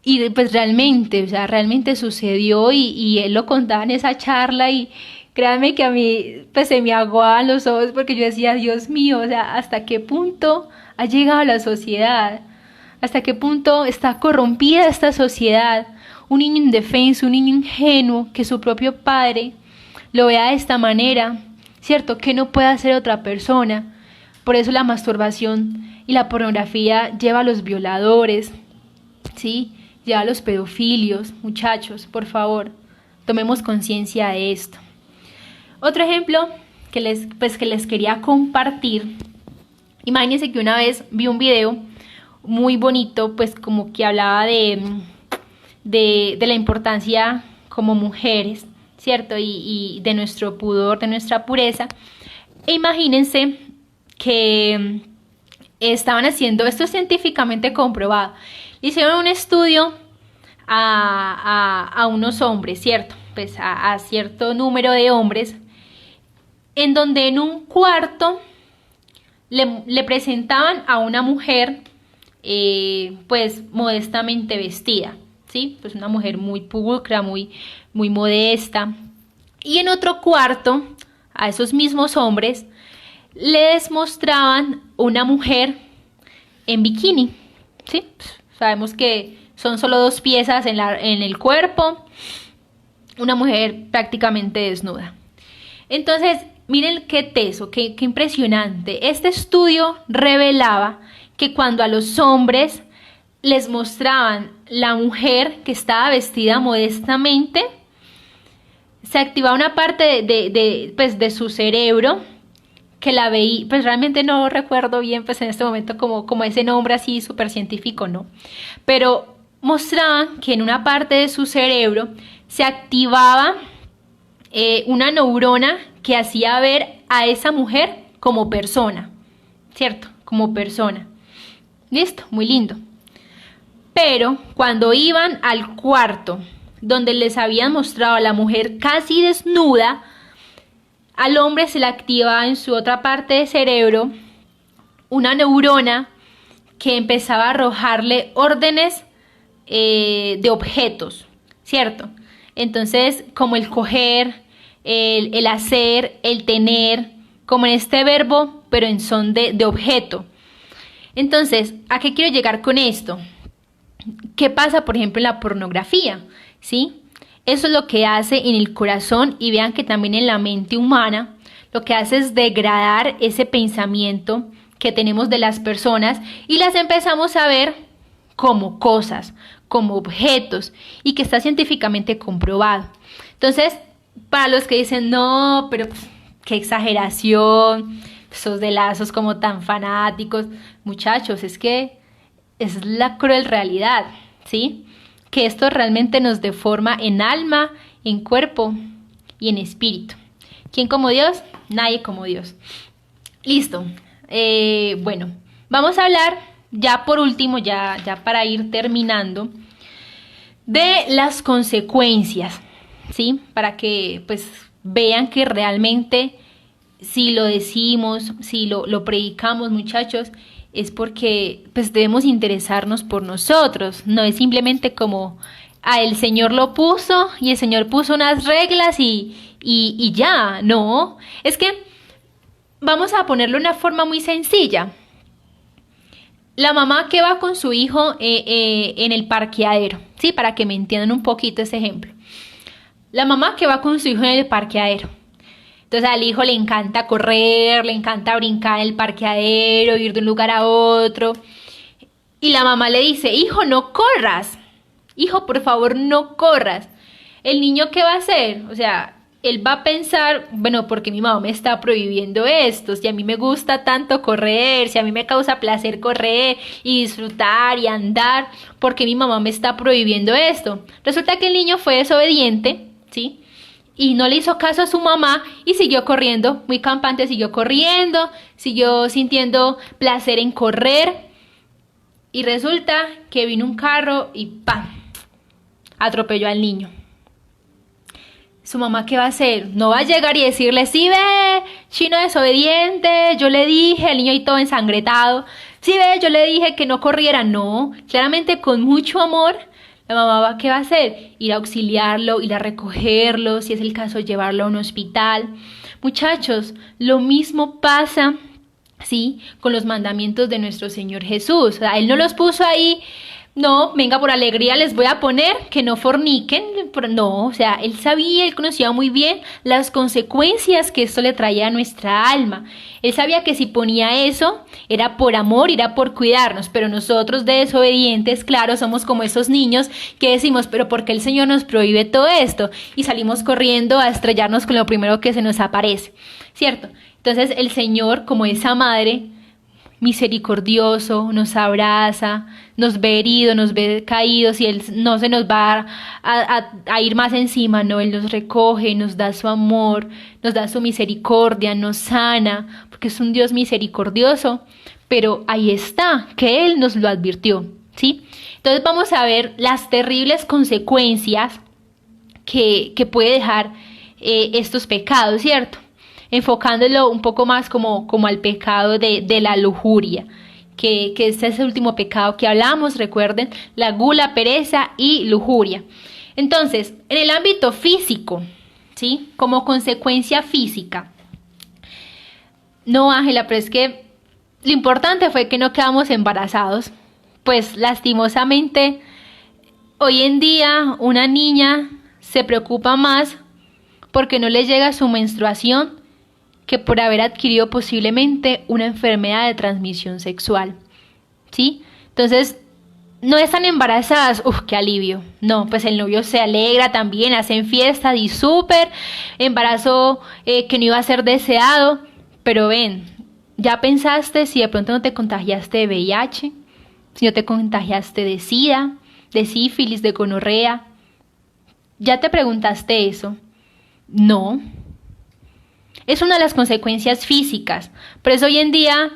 y pues realmente sucedió, y él lo contaba en esa charla, y créanme que a mí pues se me aguaban los ojos, porque yo decía: Dios mío, o sea, ¿hasta qué punto ha llegado la sociedad? ¿Hasta qué punto está corrompida esta sociedad? Un niño indefenso, un niño ingenuo, que su propio padre lo vea de esta manera, ¿cierto? Que no puede hacer otra persona. Por eso la masturbación y la pornografía lleva a los violadores, ¿sí? Lleva a los pedofilios. Muchachos, por favor, tomemos conciencia de esto. Otro ejemplo que les quería compartir. Imagínense que una vez vi un video muy bonito, pues como que hablaba de la importancia como mujeres, ¿cierto? Y de nuestro pudor, de nuestra pureza. E imagínense que estaban haciendo, esto es científicamente comprobado, hicieron un estudio a unos hombres, ¿cierto? Pues a cierto número de hombres, en donde en un cuarto le presentaban a una mujer pues modestamente vestida, ¿sí? Pues una mujer muy pulcra, muy modesta. Y en otro cuarto, a esos mismos hombres les mostraban una mujer en bikini, ¿sí? Sabemos que son solo 2 piezas en el cuerpo, una mujer prácticamente desnuda. Entonces, miren qué teso, qué impresionante. Este estudio revelaba que cuando a los hombres les mostraban la mujer que estaba vestida modestamente, se activaba una parte de su cerebro que la veía, pues realmente no recuerdo bien pues en este momento como ese nombre así súper científico, ¿no? Pero mostraban que en una parte de su cerebro se activaba una neurona que hacía ver a esa mujer como persona, ¿cierto? Como persona. Listo, muy lindo. Pero cuando iban al cuarto donde les habían mostrado a la mujer casi desnuda, al hombre se le activaba en su otra parte del cerebro una neurona que empezaba a arrojarle órdenes de objetos, ¿cierto? Entonces, como el coger, el hacer, el tener, como en este verbo, pero en son de objeto. Entonces, ¿a qué quiero llegar con esto? ¿Qué pasa, por ejemplo, en la pornografía? ¿Sí? Eso es lo que hace en el corazón, y vean que también en la mente humana lo que hace es degradar ese pensamiento que tenemos de las personas, y las empezamos a ver como cosas, como objetos, y que está científicamente comprobado. Entonces, para los que dicen, no, pero qué exageración, esos como tan fanáticos, muchachos, es que es la cruel realidad, ¿sí? Que esto realmente nos deforma en alma, en cuerpo y en espíritu. ¿Quién como Dios? Nadie como Dios. Listo. Bueno, vamos a hablar ya por último, ya para ir terminando, de las consecuencias, ¿sí? Para que pues vean que realmente si lo decimos, si lo predicamos, muchachos, es porque pues debemos interesarnos por nosotros. No es simplemente como el Señor lo puso y el Señor puso unas reglas y ya. No, es que vamos a ponerlo de una forma muy sencilla. La mamá que va con su hijo en el parqueadero, ¿sí? Para que me entiendan un poquito ese ejemplo. La mamá que va con su hijo en el parqueadero. Entonces al hijo le encanta correr, le encanta brincar en el parqueadero, ir de un lugar a otro. Y la mamá le dice, hijo, no corras. Hijo, por favor, no corras. ¿El niño qué va a hacer? O sea, él va a pensar, bueno, porque mi mamá me está prohibiendo esto, si a mí me gusta tanto correr, si a mí me causa placer correr y disfrutar y andar, ¿por qué mi mamá me está prohibiendo esto? Resulta que el niño fue desobediente, ¿sí? Y no le hizo caso a su mamá y siguió corriendo, muy campante, siguió corriendo, siguió sintiendo placer en correr. Y resulta que vino un carro y ¡pam! Atropelló al niño. Su mamá, ¿qué va a hacer? No va a llegar y decirle, sí ve, chino desobediente, yo le dije, el niño ahí todo ensangretado, sí ve, yo le dije que no corriera. No, claramente con mucho amor, la mamá, ¿qué va a hacer? Ir a auxiliarlo, ir a recogerlo, si es el caso, llevarlo a un hospital. Muchachos, lo mismo pasa, ¿sí? Con los mandamientos de nuestro Señor Jesús. O sea, Él no los puso ahí. No, venga, por alegría les voy a poner que no forniquen. No, o sea, él sabía, él conocía muy bien las consecuencias que esto le traía a nuestra alma. Él sabía que si ponía eso, era por amor, era por cuidarnos. Pero nosotros de desobedientes, claro, somos como esos niños que decimos, pero ¿por qué el Señor nos prohíbe todo esto? Y salimos corriendo a estrellarnos con lo primero que se nos aparece, ¿cierto? Entonces el Señor, como esa madre, misericordioso, nos abraza, nos ve heridos, nos ve caídos y Él no se nos va a ir más encima, no, Él nos recoge, nos da su amor, nos da su misericordia, nos sana, porque es un Dios misericordioso, pero ahí está, que Él nos lo advirtió, ¿sí? Entonces vamos a ver las terribles consecuencias que puede dejar estos pecados, ¿cierto? Enfocándolo un poco más como al pecado de la lujuria, que este es el último pecado que hablamos, recuerden, la gula, pereza y lujuria. Entonces, en el ámbito físico, ¿sí? Como consecuencia física. No, Ángela, pero es que lo importante fue que no quedamos embarazados. Pues lastimosamente, hoy en día una niña se preocupa más porque no le llega su menstruación que por haber adquirido posiblemente una enfermedad de transmisión sexual, ¿sí? Entonces, no están embarazadas, ¡uf, qué alivio! No, pues el novio se alegra también, hacen fiesta y súper, embarazo que no iba a ser deseado, pero ven, ¿ya pensaste si de pronto no te contagiaste de VIH? Si no te contagiaste de SIDA, de sífilis, de gonorrea. ¿Ya te preguntaste eso? No. Es una de las consecuencias físicas. Por eso hoy en día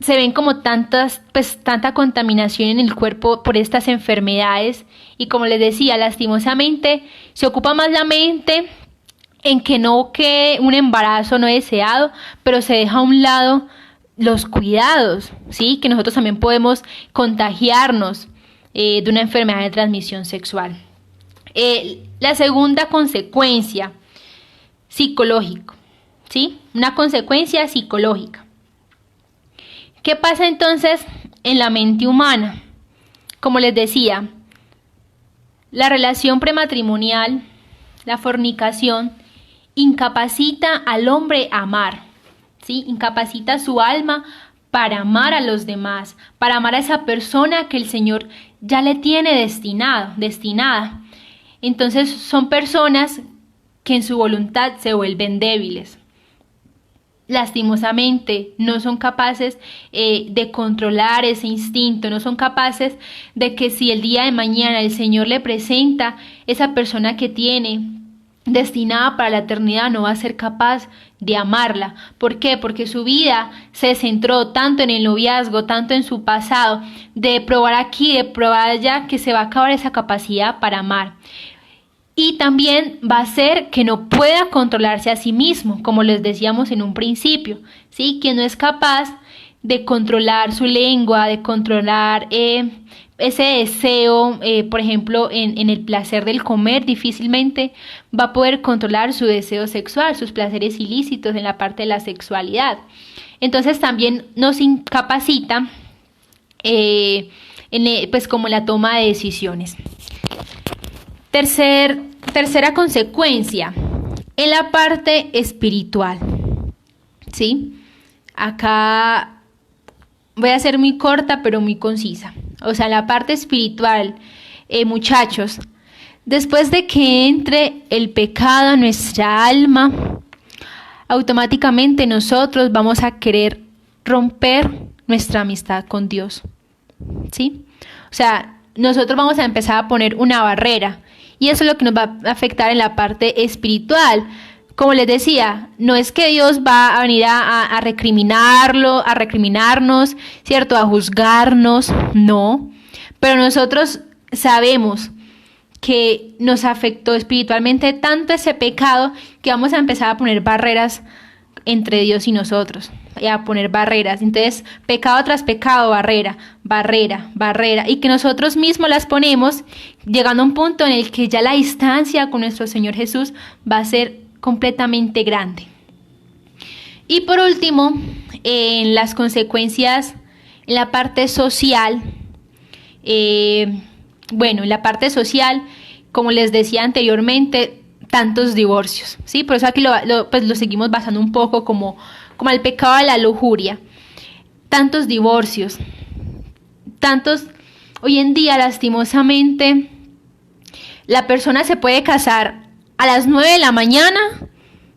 se ven como tanta contaminación en el cuerpo por estas enfermedades. Y como les decía, lastimosamente se ocupa más la mente en que no quede un embarazo no deseado, pero se deja a un lado los cuidados, ¿sí? Que nosotros también podemos contagiarnos de una enfermedad de transmisión sexual. La segunda consecuencia, psicológico, ¿sí? Una consecuencia psicológica. ¿Qué pasa entonces en la mente humana? Como les decía, la relación prematrimonial, la fornicación, incapacita al hombre a amar, ¿sí? Incapacita su alma para amar a los demás, para amar a esa persona que el Señor ya le tiene destinada. Entonces son personas que en su voluntad se vuelven débiles. Lastimosamente no son capaces de controlar ese instinto, no son capaces de que si el día de mañana el Señor le presenta esa persona que tiene destinada para la eternidad, no va a ser capaz de amarla. ¿Por qué? Porque su vida se centró tanto en el noviazgo, tanto en su pasado, de probar aquí, de probar allá, que se va a acabar esa capacidad para amar. Y también va a hacer que no pueda controlarse a sí mismo, como les decíamos en un principio, ¿sí? Que no es capaz de controlar su lengua, de controlar ese deseo, por ejemplo, en el placer del comer, difícilmente va a poder controlar su deseo sexual, sus placeres ilícitos en la parte de la sexualidad. Entonces también nos incapacita pues como la toma de decisiones. Tercera consecuencia, en la parte espiritual, ¿sí? Acá voy a ser muy corta pero muy concisa. O sea, la parte espiritual, muchachos, después de que entre el pecado a nuestra alma, automáticamente nosotros vamos a querer romper nuestra amistad con Dios, ¿sí? O sea, nosotros vamos a empezar a poner una barrera y eso es lo que nos va a afectar en la parte espiritual. Como les decía, no es que Dios va a venir a recriminarnos, ¿cierto? A juzgarnos, no. Pero nosotros sabemos que nos afectó espiritualmente tanto ese pecado que vamos a empezar a poner barreras entre Dios y nosotros, y a poner barreras. Entonces, pecado tras pecado, barrera, y que nosotros mismos las ponemos, llegando a un punto en el que ya la distancia con nuestro Señor Jesús va a ser completamente grande. Y por último, en las consecuencias en la parte social, en la parte social, como les decía anteriormente, tantos divorcios, ¿sí? Por eso aquí lo seguimos basando un poco como el pecado de la lujuria. Tantos divorcios, hoy en día lastimosamente, la persona se puede casar a las 9 de la mañana,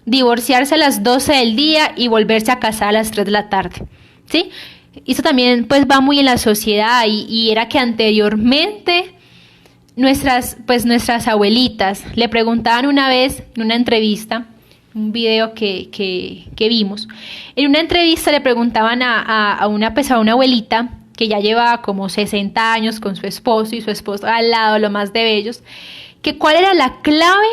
divorciarse a las 12 del día y volverse a casar a las 3 de la tarde, ¿sí? Eso también pues va muy en la sociedad y era que anteriormente nuestras abuelitas le preguntaban una vez en una entrevista, un video que vimos, en una entrevista le preguntaban a una abuelita que ya llevaba como 60 años con su esposo y su esposo al lado, lo más de bellos, que cuál era la clave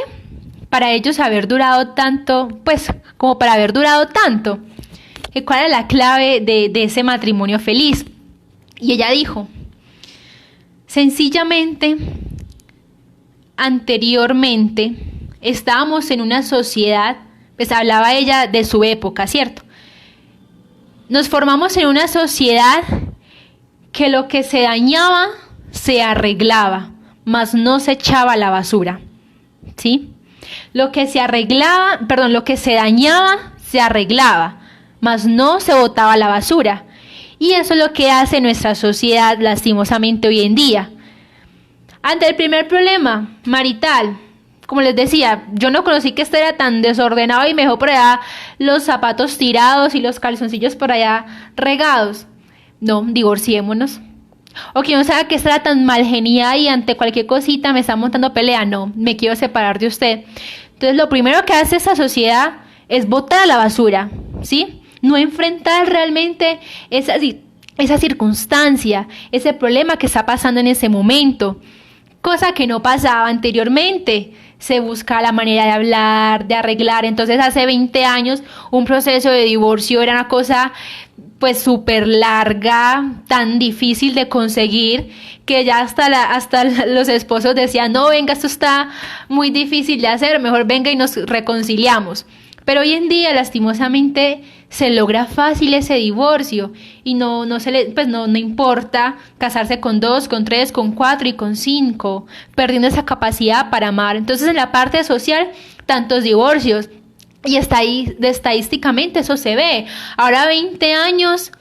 para ellos haber durado tanto, pues como para haber durado tanto, que cuál era la clave de ese matrimonio feliz. Y ella dijo, sencillamente, anteriormente estábamos en una sociedad, pues hablaba ella de su época, ¿cierto? Nos formamos en una sociedad que lo que se dañaba se arreglaba, mas no se echaba a la basura, ¿sí? Lo que se dañaba se arreglaba, mas no se botaba a la basura. Y eso es lo que hace nuestra sociedad lastimosamente hoy en día. Ante el primer problema marital, como les decía, yo no conocí que esto era tan desordenado y me dejó por allá los zapatos tirados y los calzoncillos por allá regados. No, divorciémonos. O que no sabe que esto era tan mal genial y ante cualquier cosita me está montando pelea. No, me quiero separar de usted. Entonces lo primero que hace esta sociedad es botar a la basura, ¿sí? No enfrentar realmente esa circunstancia, ese problema que está pasando en ese momento. Cosa que no pasaba anteriormente. Se busca la manera de hablar, de arreglar. Entonces hace 20 años un proceso de divorcio era una cosa pues súper larga, tan difícil de conseguir, que ya hasta los esposos decían, no, venga, esto está muy difícil de hacer, mejor venga y nos reconciliamos. Pero hoy en día, lastimosamente, se logra fácil ese divorcio y no importa casarse con 2, con 3, con 4 y con 5, perdiendo esa capacidad para amar. Entonces, en la parte social, tantos divorcios. Y estadísticamente eso se ve. Ahora 20 años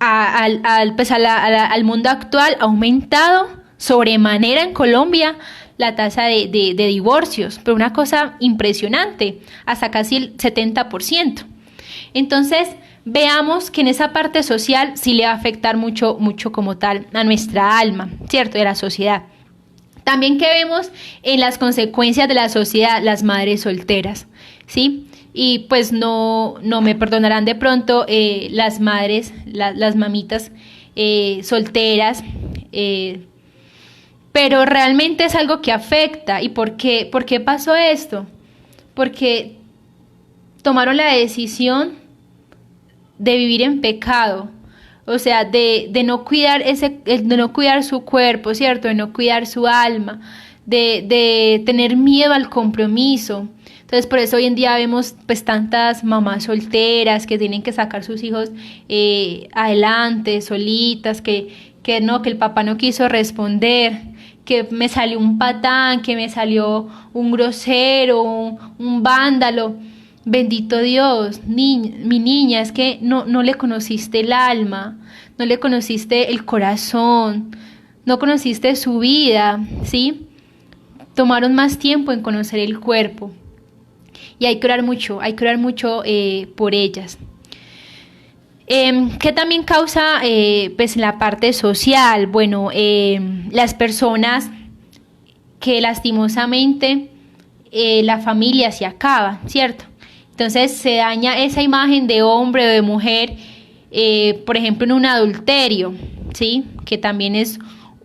al mundo actual ha aumentado sobremanera en Colombia la tasa de divorcios, pero una cosa impresionante, hasta casi el 70%. Entonces, veamos que en esa parte social sí le va a afectar mucho, mucho como tal a nuestra alma, ¿cierto? De la sociedad. También que vemos en las consecuencias de la sociedad, las madres solteras, ¿sí? Y pues no me perdonarán de pronto las madres, las mamitas solteras, pero realmente es algo que afecta. ¿Y por qué pasó esto? Porque tomaron la decisión de vivir en pecado, o sea, de no cuidar de no cuidar su cuerpo, ¿cierto? De no cuidar su alma, de tener miedo al compromiso. Entonces, por eso hoy en día vemos pues tantas mamás solteras que tienen que sacar sus hijos adelante, solitas, que no, que el papá no quiso responder, que me salió un patán, que me salió un grosero, un vándalo. Bendito Dios, mi niña, es que no le conociste el alma, no le conociste el corazón, no conociste su vida, ¿sí? Tomaron más tiempo en conocer el cuerpo. Y hay que orar mucho por ellas. ¿Qué también causa pues la parte social? Bueno, las personas que lastimosamente la familia se acaba, ¿cierto? Entonces se daña esa imagen de hombre o de mujer, por ejemplo en un adulterio, ¿sí? Que también es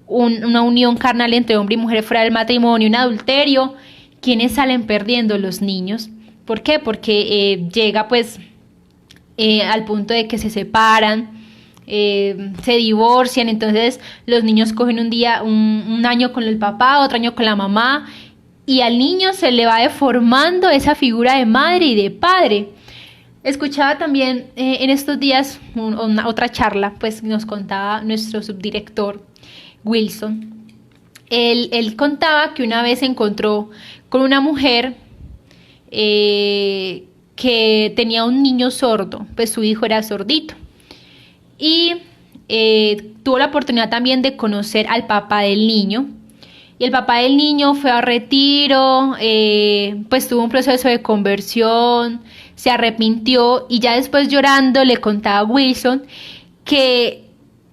una unión carnal entre hombre y mujer fuera del matrimonio, un adulterio. ¿Quiénes salen perdiendo? Los niños. ¿Por qué? Porque llega pues al punto de que se separan, se divorcian, entonces los niños cogen un año con el papá, otro año con la mamá, y al niño se le va deformando esa figura de madre y de padre. Escuchaba también en estos días otra charla, pues nos contaba nuestro subdirector Wilson. Él contaba que una vez se encontró con una mujer que tenía un niño sordo, pues su hijo era sordito. Y tuvo la oportunidad también de conocer al papá del niño. Y el papá del niño fue a retiro, pues tuvo un proceso de conversión, se arrepintió y ya después llorando le contaba a Wilson que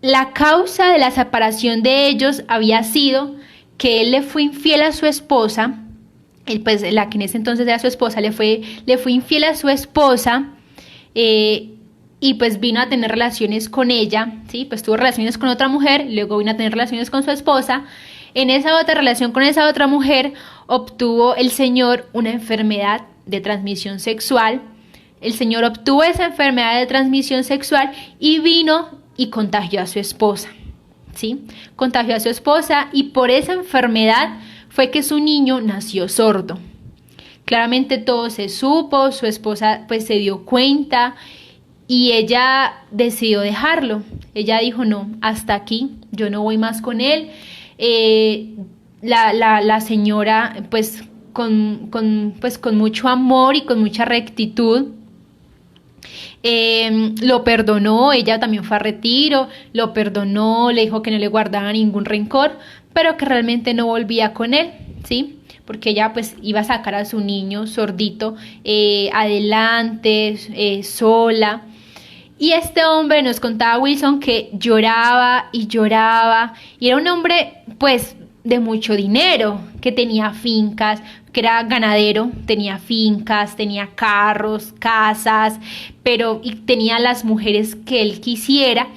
la causa de la separación de ellos había sido que él le fue infiel a su esposa, pues la que en ese entonces era su esposa, le fue infiel a su esposa y pues vino a tener relaciones con ella, ¿sí? Pues tuvo relaciones con otra mujer, luego vino a tener relaciones con su esposa. En esa otra relación con esa otra mujer obtuvo el señor una enfermedad de transmisión sexual. El señor obtuvo esa enfermedad de transmisión sexual y vino y contagió a su esposa, ¿sí? Contagió a su esposa y por esa enfermedad fue que su niño nació sordo. Claramente todo se supo, su esposa pues se dio cuenta y ella decidió dejarlo. Ella dijo no, hasta aquí, yo no voy más con él. La señora pues con mucho amor y con mucha rectitud lo perdonó, ella también fue a retiro, lo perdonó, le dijo que no le guardaba ningún rencor, pero que realmente no volvía con él, ¿sí? Porque ella pues iba a sacar a su niño sordito adelante, sola. Y este hombre, nos contaba Wilson, que lloraba y lloraba, y era un hombre pues de mucho dinero, que tenía fincas, que era ganadero, tenía fincas, tenía carros, casas, y tenía las mujeres que él quisiera.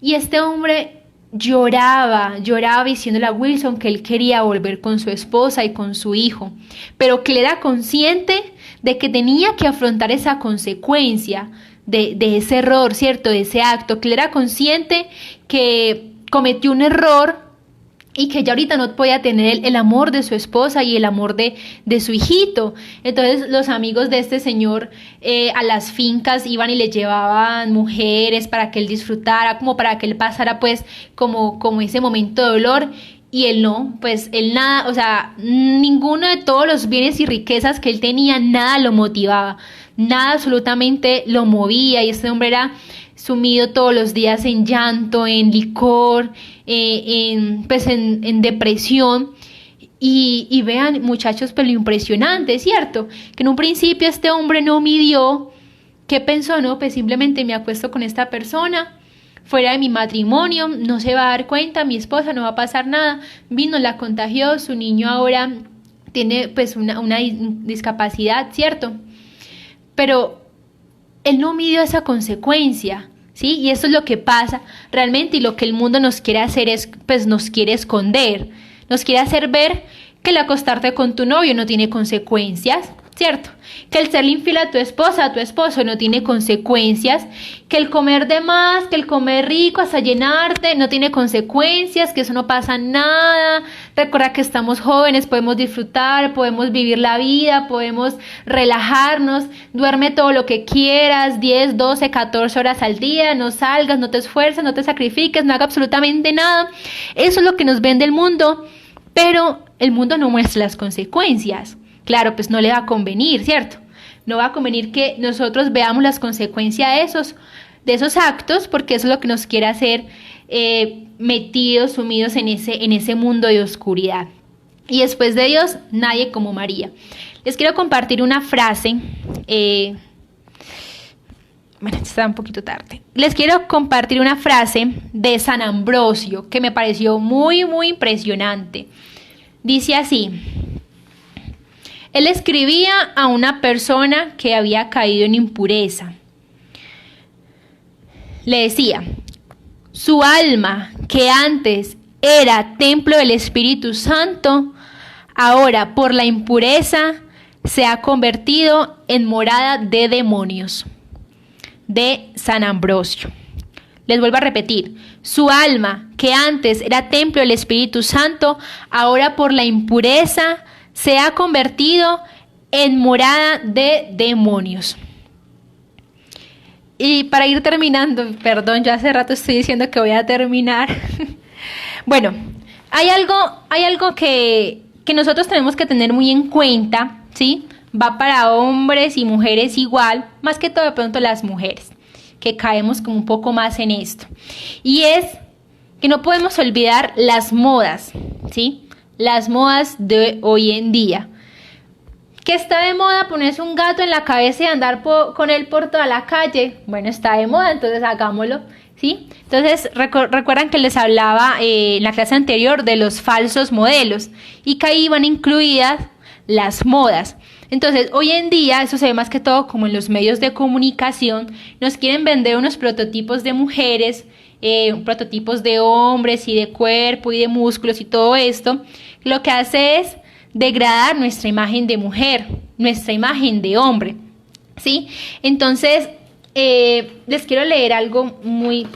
Y este hombre lloraba diciéndole a Wilson que él quería volver con su esposa y con su hijo, pero que él era consciente de que tenía que afrontar esa consecuencia de ese error, ¿cierto? De ese acto, que él era consciente que cometió un error y que ya ahorita no podía tener el amor de su esposa y el amor de su hijito. Entonces los amigos de este señor a las fincas iban y le llevaban mujeres para que él disfrutara, como para que él pasara pues como ese momento de dolor. Y él no, pues él nada, o sea, ninguno de todos los bienes y riquezas que él tenía, nada lo motivaba, nada absolutamente lo movía. Y este hombre era sumido todos los días en llanto, en licor, en depresión. Y vean, muchachos, pues lo impresionante, ¿cierto? Que en un principio este hombre no midió, ¿qué pensó? No, pues simplemente me acuesto con esta persona, fuera de mi matrimonio, no se va a dar cuenta, mi esposa, no va a pasar nada. Vino, la contagió, su niño ahora tiene pues una discapacidad, ¿cierto? Pero él no midió esa consecuencia, ¿sí? Y eso es lo que pasa realmente, y lo que el mundo nos quiere hacer es, pues nos quiere esconder. Nos quiere hacer ver que el acostarte con tu novio no tiene consecuencias, ¿cierto? Que el serle infiel a tu esposa, a tu esposo no tiene consecuencias, que el comer de más, que el comer rico hasta llenarte no tiene consecuencias, que eso no pasa nada. Recuerda que estamos jóvenes, podemos disfrutar, podemos vivir la vida, podemos relajarnos, duerme todo lo que quieras, 10, 12, 14 horas al día, no salgas, no te esfuerces, no te sacrifiques, no hagas absolutamente nada. Eso es lo que nos vende el mundo, pero el mundo no muestra las consecuencias. Claro, pues no le va a convenir, ¿cierto? No va a convenir que nosotros veamos las consecuencias de esos actos, porque eso es lo que nos quiere hacer metidos, sumidos en ese mundo de oscuridad. Y después de Dios, nadie como María. Les quiero compartir una frase. Bueno, está un poquito tarde. Les quiero compartir una frase de San Ambrosio que me pareció muy, muy impresionante. Dice así: él escribía a una persona que había caído en impureza. Le decía: su alma, que antes era templo del Espíritu Santo, ahora por la impureza se ha convertido en morada de demonios. De San Ambrosio. Les vuelvo a repetir: su alma, que antes era templo del Espíritu Santo, ahora por la impureza se ha convertido en morada de demonios. Y para ir terminando, perdón, yo hace rato estoy diciendo que voy a terminar. Bueno, hay algo que nosotros tenemos que tener muy en cuenta, ¿sí? Va para hombres y mujeres igual, más que todo de pronto las mujeres, que caemos como un poco más en esto. Y es que no podemos olvidar las modas, ¿sí? Las modas de hoy en día. ¿Que está de moda ponerse un gato en la cabeza y andar con él por toda la calle? Bueno, está de moda, entonces hagámoslo, ¿sí? Entonces, recuerdan que les hablaba en la clase anterior de los falsos modelos y que ahí van incluidas las modas. Entonces, hoy en día, eso se ve más que todo como en los medios de comunicación, nos quieren vender unos prototipos de mujeres, prototipos de hombres y de cuerpo y de músculos y todo esto. Lo que hace es degradar nuestra imagen de mujer, nuestra imagen de hombre, ¿sí? Entonces, les quiero leer algo muy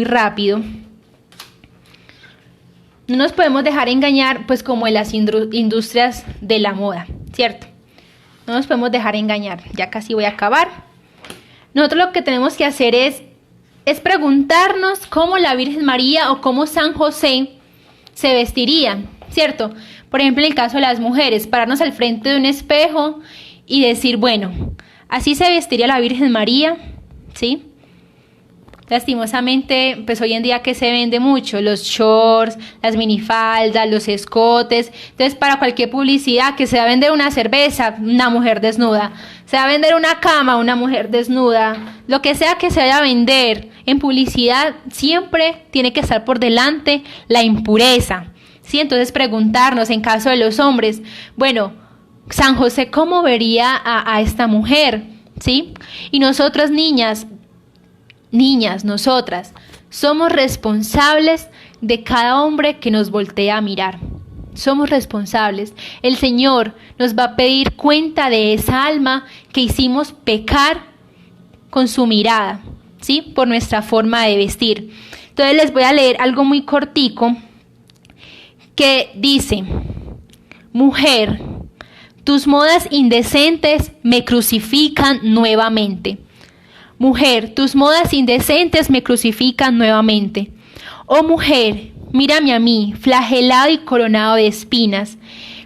rápido. No nos podemos dejar engañar, pues, como en las industrias de la moda, ¿cierto? No nos podemos dejar engañar. Ya casi voy a acabar. Nosotros lo que tenemos que hacer es preguntarnos cómo la Virgen María o cómo San José se vestirían, ¿cierto? Por ejemplo, en el caso de las mujeres, pararnos al frente de un espejo y decir, bueno, así se vestiría la Virgen María, ¿sí? Lastimosamente, pues hoy en día que se vende mucho, los shorts, las minifaldas, los escotes. Entonces, para cualquier publicidad que se va a vender una cerveza, una mujer desnuda, se va a vender una cama, una mujer desnuda, lo que sea que se vaya a vender en publicidad, siempre tiene que estar por delante la impureza, ¿sí? Entonces, preguntarnos en caso de los hombres, bueno, San José, ¿cómo vería a esta mujer? ¿Sí? Y nosotras niñas, nosotras somos responsables de cada hombre que nos voltea a mirar. Somos responsables. El Señor nos va a pedir cuenta de esa alma que hicimos pecar con su mirada, ¿sí? Por nuestra forma de vestir. Entonces les voy a leer algo muy cortico que dice: mujer, tus modas indecentes me crucifican nuevamente. Mujer, tus modas indecentes me crucifican nuevamente. Oh mujer, mírame a mí, flagelado y coronado de espinas.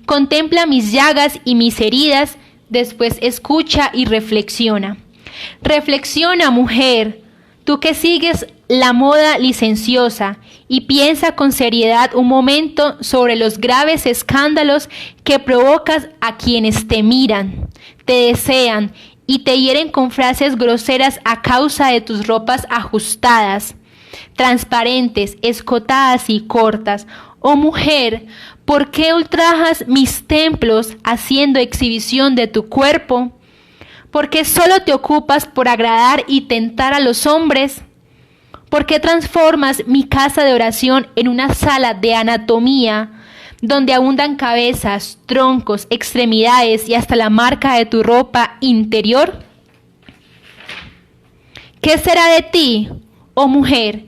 Contempla mis llagas y mis heridas, después escucha y reflexiona. Reflexiona, mujer, tú que sigues la moda licenciosa, y piensa con seriedad un momento sobre los graves escándalos que provocas a quienes te miran, te desean y te hieren con frases groseras a causa de tus ropas ajustadas, transparentes, escotadas y cortas. Oh mujer, ¿por qué ultrajas mis templos haciendo exhibición de tu cuerpo? ¿Por qué solo te ocupas por agradar y tentar a los hombres? ¿Por qué transformas mi casa de oración en una sala de anatomía, donde abundan cabezas, troncos, extremidades y hasta la marca de tu ropa interior? ¿Qué será de ti, oh mujer,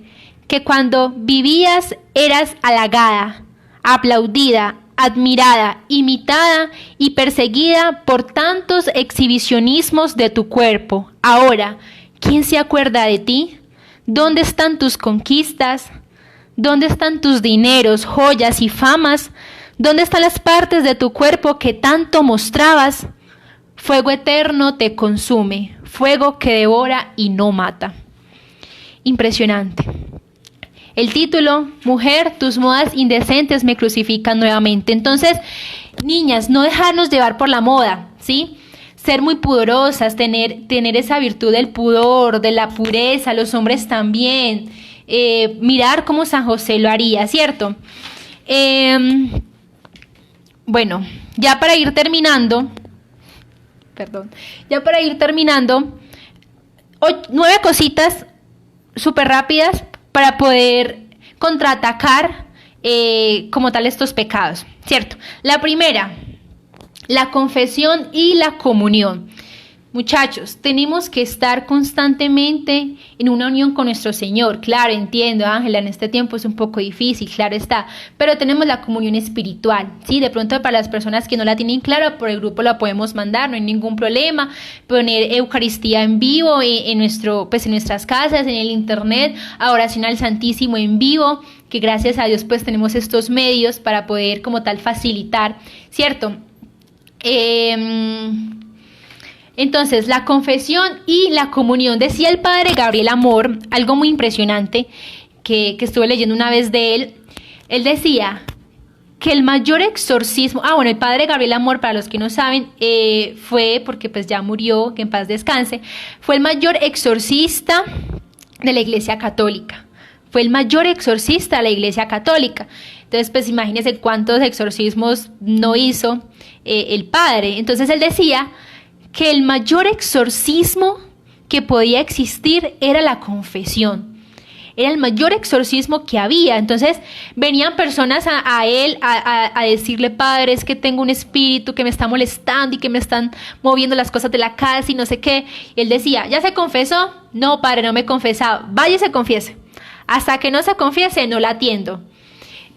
que cuando vivías eras halagada, aplaudida, admirada, imitada y perseguida por tantos exhibicionismos de tu cuerpo? Ahora, ¿quién se acuerda de ti? ¿Dónde están tus conquistas? ¿Dónde están tus dineros, joyas y famas? ¿Dónde están las partes de tu cuerpo que tanto mostrabas? Fuego eterno te consume, fuego que devora y no mata. Impresionante. El título, Mujer, tus modas indecentes me crucifican nuevamente. Entonces, niñas, no dejarnos llevar por la moda, ¿sí? Ser muy pudorosas, tener esa virtud del pudor, de la pureza, los hombres también. Mirar cómo San José lo haría, ¿cierto? Bueno, ya para ir terminando, 9 cositas súper rápidas para poder contraatacar como tal estos pecados, ¿cierto? La primera, la confesión y la comunión. Muchachos, tenemos que estar constantemente en una unión con nuestro Señor. Claro, entiendo, Ángela, en este tiempo es un poco difícil, claro está, pero tenemos la comunión espiritual, ¿sí? De pronto para las personas que no la tienen clara, por el grupo la podemos mandar, no hay ningún problema. Poner Eucaristía en vivo en nuestras casas, en el internet, oración al Santísimo en vivo, que gracias a Dios pues tenemos estos medios para poder como tal facilitar, ¿cierto? Entonces, la confesión y la comunión. Decía el padre Gabriel Amor, algo muy impresionante que estuve leyendo una vez de él. Él decía que el mayor exorcismo, el padre Gabriel Amor, para los que no saben, fue, porque pues ya murió, que en paz descanse, fue el mayor exorcista de la Iglesia Católica. Fue el mayor exorcista de la Iglesia Católica. Entonces, pues imagínense cuántos exorcismos no hizo el padre. Entonces, él decía que el mayor exorcismo que podía existir era la confesión. Era el mayor exorcismo que había. Entonces venían personas a él a decirle: padre, es que tengo un espíritu que me está molestando y que me están moviendo las cosas de la casa y no sé qué. Y él decía: ¿ya se confesó? No, padre, no me he confesado. Vaya y se confiese. Hasta que no se confiese, no la atiendo.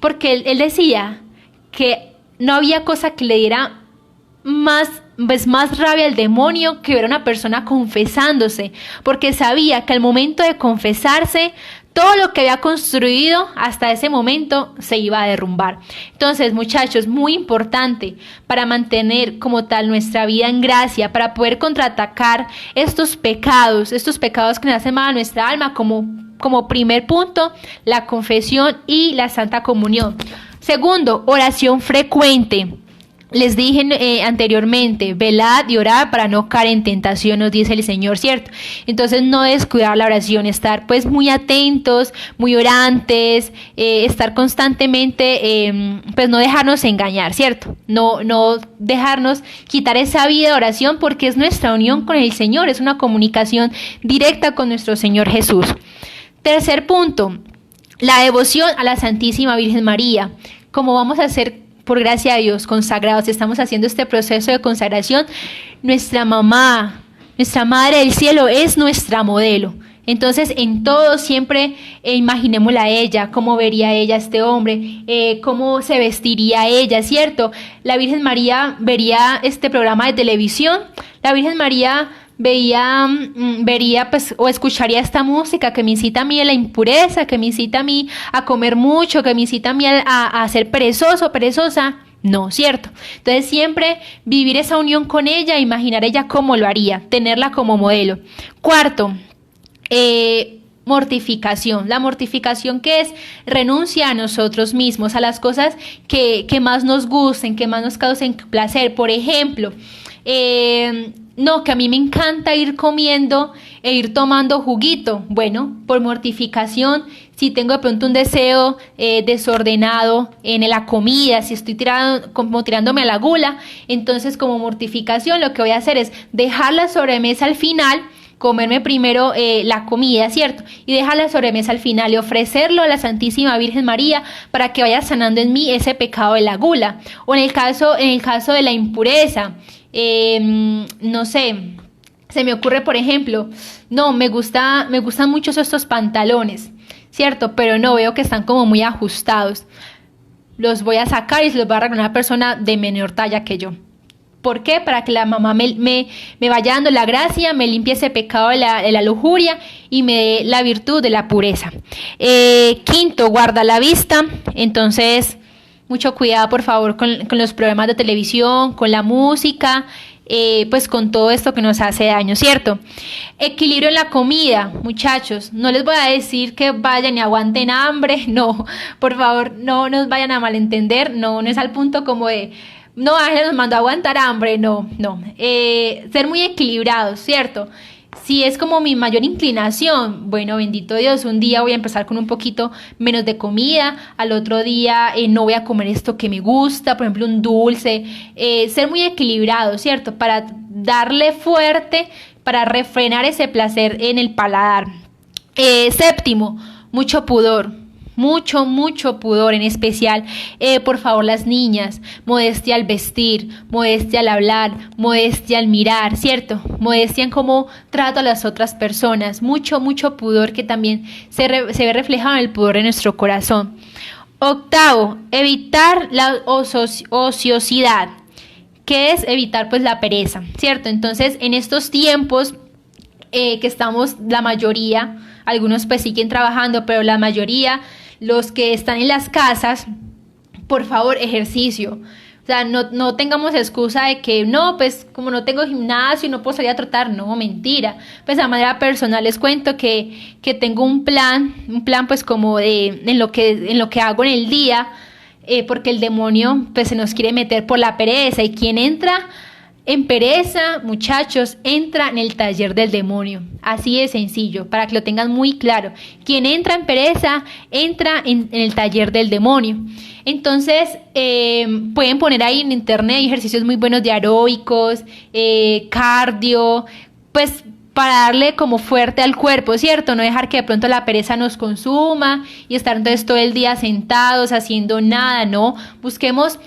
Porque él decía que no había cosa que le diera más rabia al demonio que ver a una persona confesándose, porque sabía que al momento de confesarse, todo lo que había construido hasta ese momento se iba a derrumbar. Entonces, muchachos, muy importante para mantener como tal nuestra vida en gracia, para poder contraatacar estos pecados que nos hacen mal a nuestra alma, como primer punto, la confesión y la Santa Comunión. Segundo, oración frecuente. Les dije anteriormente, velad y orad para no caer en tentación, nos dice el Señor, ¿cierto? Entonces no descuidar la oración, estar pues muy atentos, muy orantes, estar constantemente, pues no dejarnos engañar, ¿cierto? No dejarnos quitar esa vida de oración, porque es nuestra unión con el Señor, es una comunicación directa con nuestro Señor Jesús. Tercer punto, la devoción a la Santísima Virgen María. Como vamos a hacer, por gracia de Dios, consagrados, estamos haciendo este proceso de consagración, nuestra mamá, nuestra Madre del Cielo es nuestra modelo. Entonces, en todo siempre imaginémosla a ella, cómo vería ella a este hombre, cómo se vestiría ella, ¿cierto? La Virgen María vería este programa de televisión, la Virgen María vería pues, o escucharía esta música que me incita a mí a la impureza, que me incita a mí a comer mucho, que me incita a mí a ser perezoso, perezosa. No, ¿cierto? Entonces siempre vivir esa unión con ella, imaginar ella cómo lo haría, tenerla como modelo. Cuarto, mortificación. La mortificación, que es renuncia a nosotros mismos, a las cosas que más nos gusten, que más nos causen placer. Por ejemplo, no, que a mí me encanta ir comiendo e ir tomando juguito. Bueno, por mortificación, si tengo de pronto un deseo desordenado en la comida, si estoy tirándome a la gula, entonces como mortificación lo que voy a hacer es dejar la sobremesa al final comerme primero la comida, ¿cierto? Y dejar la sobremesa al final y ofrecerlo a la Santísima Virgen María para que vaya sanando en mí ese pecado de la gula. O en el caso de la impureza, no sé, se me ocurre, por ejemplo, no, me gustan mucho estos pantalones, ¿cierto? Pero no, veo que están como muy ajustados. Los voy a sacar y se los voy a regalar a una persona de menor talla que yo. ¿Por qué? Para que la mamá me vaya dando la gracia, me limpie ese pecado de la lujuria y me dé la virtud de la pureza. Quinto, guarda la vista. Entonces, mucho cuidado, por favor, con los programas de televisión, con la música, pues con todo esto que nos hace daño, ¿cierto? Equilibrio en la comida, muchachos. No les voy a decir que vayan y aguanten hambre. No, por favor, no nos vayan a malentender. No es al punto como de... No, Ángel nos mandó a aguantar hambre, no. Ser muy equilibrados, ¿cierto? Si es como mi mayor inclinación, bueno, bendito Dios, un día voy a empezar con un poquito menos de comida, al otro día no voy a comer esto que me gusta, por ejemplo, un dulce. Ser muy equilibrado, ¿cierto? Para darle fuerte, para refrenar ese placer en el paladar. Séptimo, mucho pudor. Mucho pudor, en especial, por favor, las niñas, modestia al vestir, modestia al hablar, modestia al mirar, ¿cierto? Modestia en cómo trato a las otras personas, mucho pudor que también se ve reflejado en el pudor de nuestro corazón. Octavo, evitar la ociosidad. ¿Qué es evitar? Pues la pereza, ¿cierto? Entonces, en estos tiempos que estamos, la mayoría, algunos pues siguen trabajando, pero la mayoría, los que están en las casas, por favor, ejercicio. O sea, no tengamos excusa de que no, pues como no tengo gimnasio y no puedo salir a trotar. No, mentira. Pues de manera personal les cuento que tengo un plan pues como en lo que hago en el día, porque el demonio pues se nos quiere meter por la pereza, y quien entra en pereza, muchachos, entra en el taller del demonio. Así de sencillo, para que lo tengan muy claro. Quien entra en pereza, entra en el taller del demonio. Entonces, pueden poner ahí en internet ejercicios muy buenos de aeróbicos, cardio, pues para darle como fuerte al cuerpo, ¿cierto? No dejar que de pronto la pereza nos consuma y estar entonces todo el día sentados haciendo nada, no. Busquemos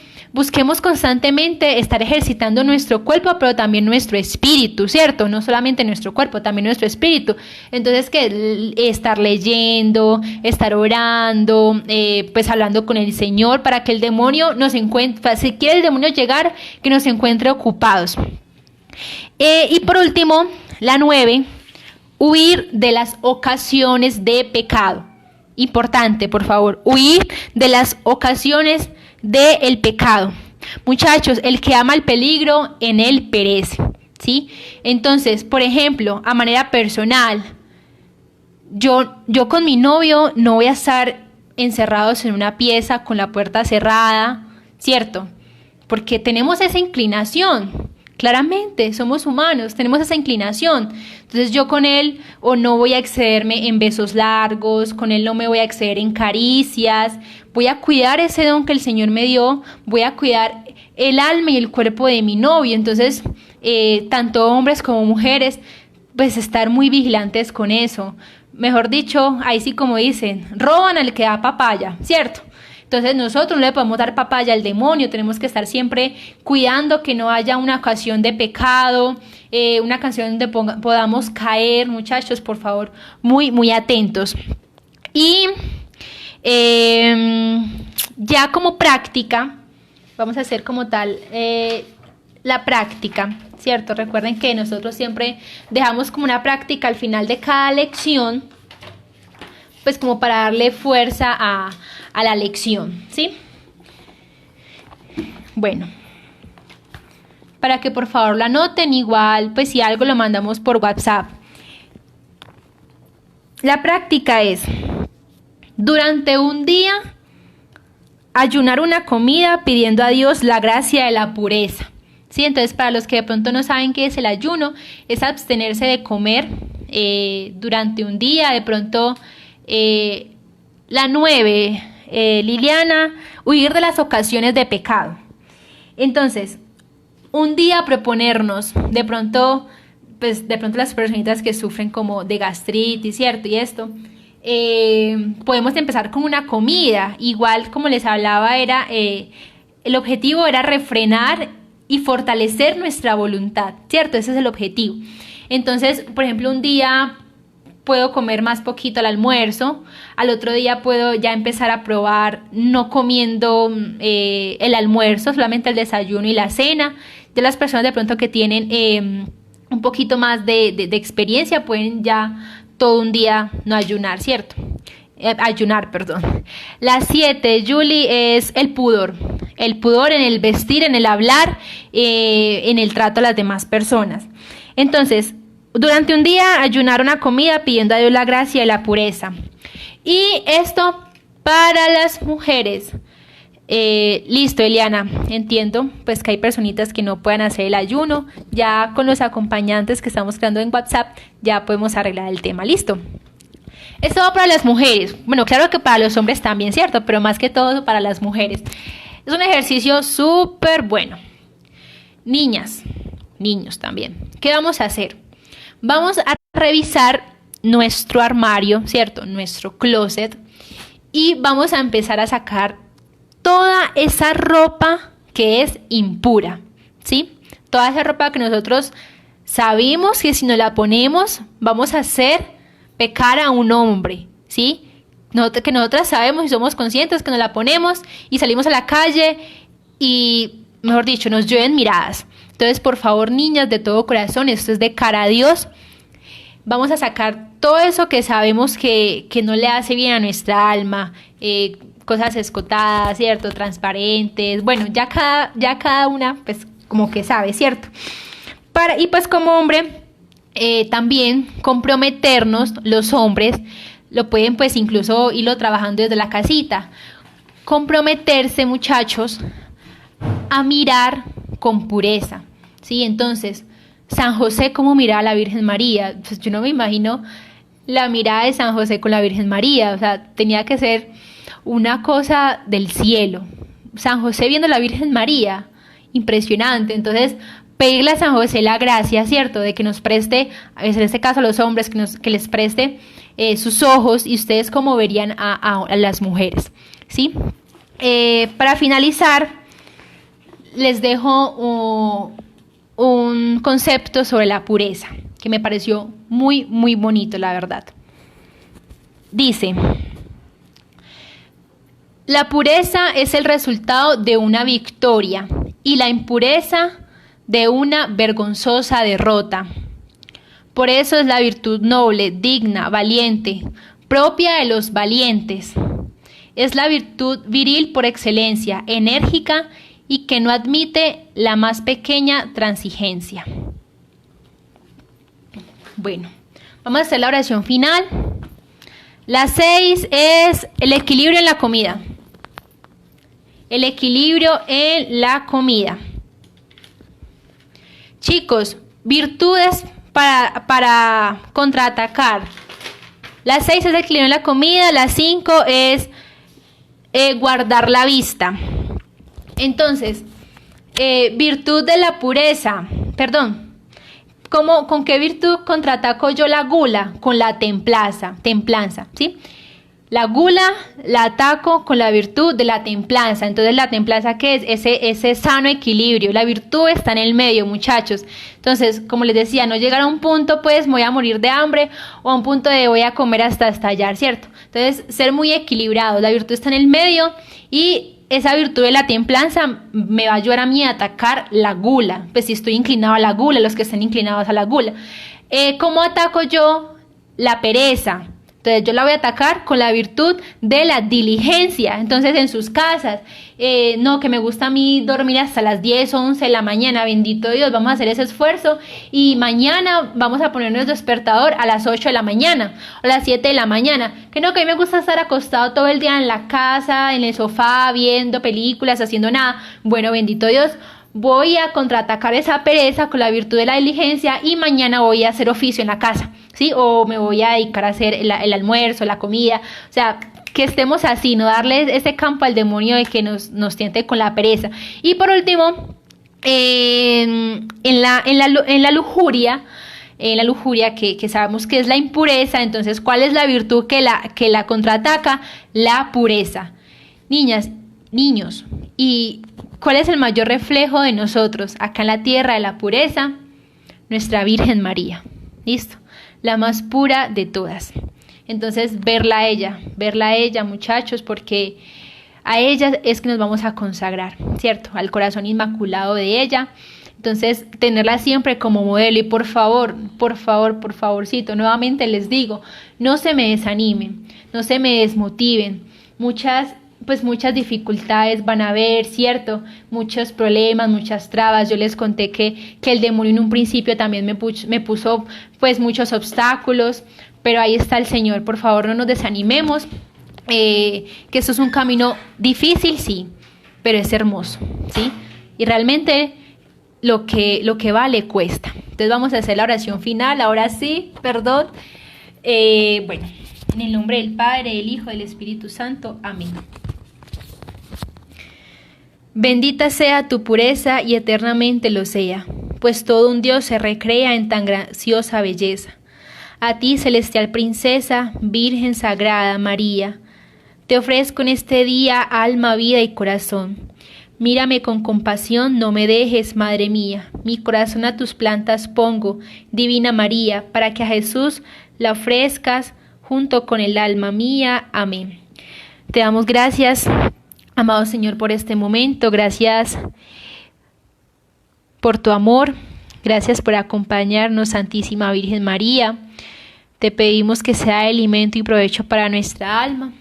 constantemente estar ejercitando nuestro cuerpo, pero también nuestro espíritu, ¿cierto? No solamente nuestro cuerpo, también nuestro espíritu. Entonces, que estar leyendo, estar orando, pues hablando con el Señor, para que el demonio nos encuentre, si quiere el demonio llegar, que nos encuentre ocupados. Y por último, la 9, huir de las ocasiones de pecado. Importante, por favor, huir de las ocasiones del pecado. Muchachos, el que ama el peligro, en él perece, ¿sí? Entonces, por ejemplo, a manera personal, yo con mi novio no voy a estar encerrados en una pieza con la puerta cerrada, ¿cierto? Porque tenemos esa inclinación. Claramente, somos humanos, tenemos esa inclinación. Entonces yo con él o no voy a excederme en besos largos, con él no me voy a exceder en caricias, voy a cuidar ese don que el Señor me dio, voy a cuidar el alma y el cuerpo de mi novio. Entonces, tanto hombres como mujeres, pues estar muy vigilantes con eso. Mejor dicho, ahí sí como dicen, roban al que da papaya, ¿cierto? Entonces nosotros no le podemos dar papaya al demonio, tenemos que estar siempre cuidando que no haya una ocasión de pecado, una ocasión donde podamos caer, muchachos, por favor, muy atentos. Y ya como práctica, vamos a hacer como tal la práctica, ¿cierto? Recuerden que nosotros siempre dejamos como una práctica al final de cada lección, pues como para darle fuerza a la lección, ¿sí? Bueno, para que por favor la anoten, igual, pues si algo lo mandamos por WhatsApp. La práctica es, durante un día, ayunar una comida pidiendo a Dios la gracia de la pureza, ¿sí? Entonces, para los que de pronto no saben qué es el ayuno, es abstenerse de comer durante un día. De pronto, la 9, Liliana, huir de las ocasiones de pecado. Entonces, un día proponernos, de pronto pues de pronto las personitas que sufren como de gastritis, ¿cierto? Y esto, podemos empezar con una comida. Igual, como les hablaba, el objetivo era refrenar y fortalecer nuestra voluntad, ¿cierto? Ese es el objetivo. Entonces, por ejemplo, un día puedo comer más poquito al almuerzo, al otro día puedo ya empezar a probar no comiendo el almuerzo, solamente el desayuno y la cena. De las personas de pronto que tienen un poquito más de experiencia pueden ya todo un día no ayunar, ¿cierto? Ayunar, perdón. La 7, Julie, es el pudor. El pudor en el vestir, en el hablar, en el trato a las demás personas. Entonces, durante un día ayunar una comida pidiendo a Dios la gracia y la pureza. Y esto para las mujeres. Listo, Eliana, entiendo pues que hay personitas que no puedan hacer el ayuno. Ya con los acompañantes que estamos creando en WhatsApp ya podemos arreglar el tema. Listo. Esto va para las mujeres. Bueno, claro que para los hombres también, ¿cierto? Pero más que todo para las mujeres. Es un ejercicio súper bueno. Niñas, niños también. ¿Qué vamos a hacer? Vamos a revisar nuestro armario, ¿cierto? Nuestro closet. Y vamos a empezar a sacar toda esa ropa que es impura, ¿sí? Toda esa ropa que nosotros sabemos que si nos la ponemos vamos a hacer pecar a un hombre, ¿sí? Que nosotras sabemos y somos conscientes que nos la ponemos y salimos a la calle y, mejor dicho, nos llueven miradas. Entonces, por favor, niñas, de todo corazón, esto es de cara a Dios. Vamos a sacar todo eso que sabemos que no le hace bien a nuestra alma, cosas escotadas, ¿cierto? Transparentes. Bueno, ya cada una, pues, como que sabe, ¿cierto? Y pues como hombre, también comprometernos, los hombres, lo pueden pues incluso irlo trabajando desde la casita. Comprometerse, muchachos, a mirar con pureza, ¿sí? Entonces, San José, ¿cómo miraba a la Virgen María? Pues yo no me imagino la mirada de San José con la Virgen María, o sea, tenía que ser una cosa del cielo. San José viendo a la Virgen María, impresionante. Entonces, pedirle a San José la gracia, ¿cierto? De que nos preste, en este caso a los hombres, que les preste sus ojos, y ustedes cómo verían a las mujeres, ¿sí? Para finalizar, les dejo un concepto sobre la pureza, que me pareció muy, muy bonito, la verdad. Dice: la pureza es el resultado de una victoria y la impureza de una vergonzosa derrota. Por eso es la virtud noble, digna, valiente, propia de los valientes. Es la virtud viril por excelencia, enérgica y que no admite la más pequeña transigencia. Bueno, vamos a hacer la oración final. La 6 es el equilibrio en la comida. El equilibrio en la comida. Chicos, virtudes para contraatacar. La 6 es el equilibrio en la comida. La 5 es guardar la vista. Entonces, virtud de la pureza. Perdón. ¿Con qué virtud contraataco yo la gula? Con la templanza, ¿sí? La gula la ataco con la virtud de la templanza. Entonces, ¿la templanza qué es? Ese sano equilibrio. La virtud está en el medio, muchachos. Entonces, como les decía, no llegar a un punto, pues, me voy a morir de hambre, o a un punto de voy a comer hasta estallar, ¿cierto? Entonces, ser muy equilibrado. La virtud está en el medio y esa virtud de la templanza me va a ayudar a mí a atacar la gula. Pues si estoy inclinado a la gula, los que estén inclinados a la gula. ¿Cómo ataco yo la pereza? Entonces yo la voy a atacar con la virtud de la diligencia. Entonces en sus casas, no, que me gusta a mí dormir hasta las 10 o 11 de la mañana, bendito Dios, vamos a hacer ese esfuerzo y mañana vamos a ponernos despertador a las 8 de la mañana o a las 7 de la mañana. Que no, que a mí me gusta estar acostado todo el día en la casa, en el sofá, viendo películas, haciendo nada. Bueno, bendito Dios, voy a contraatacar esa pereza con la virtud de la diligencia y mañana voy a hacer oficio en la casa, ¿sí? O me voy a dedicar a hacer el almuerzo, la comida. O sea, que estemos así, no darle ese campo al demonio de que nos tiente con la pereza. Y por último, en la lujuria, la lujuria, que sabemos que es la impureza. Entonces, ¿cuál es la virtud que la contraataca? La pureza. Niñas, niños, ¿y cuál es el mayor reflejo de nosotros acá en la tierra de la pureza? Nuestra Virgen María. ¿Listo? La más pura de todas. Entonces, verla a ella, muchachos, porque a ella es que nos vamos a consagrar, ¿cierto? Al corazón inmaculado de ella. Entonces, tenerla siempre como modelo. Y por favorcito, nuevamente les digo, no se me desanimen, no se me desmotiven. Muchas dificultades van a haber, ¿cierto? Muchos problemas, muchas trabas. Yo les conté que el demonio en un principio también me puso pues muchos obstáculos, pero ahí está el Señor. Por favor, no nos desanimemos, que esto es un camino difícil, sí, pero es hermoso, ¿sí? Y realmente lo que vale cuesta. Entonces vamos a hacer la oración final, ahora sí, perdón. Bueno, en el nombre del Padre, del Hijo, del Espíritu Santo. Amén. Bendita sea tu pureza y eternamente lo sea, pues todo un Dios se recrea en tan graciosa belleza. A ti, celestial princesa, Virgen sagrada María, te ofrezco en este día alma, vida y corazón. Mírame con compasión, no me dejes, Madre mía. Mi corazón a tus plantas pongo, Divina María, para que a Jesús la ofrezcas junto con el alma mía. Amén. Te damos gracias, amado Señor, por este momento. Gracias por tu amor. Gracias por acompañarnos, Santísima Virgen María. Te pedimos que sea alimento y provecho para nuestra alma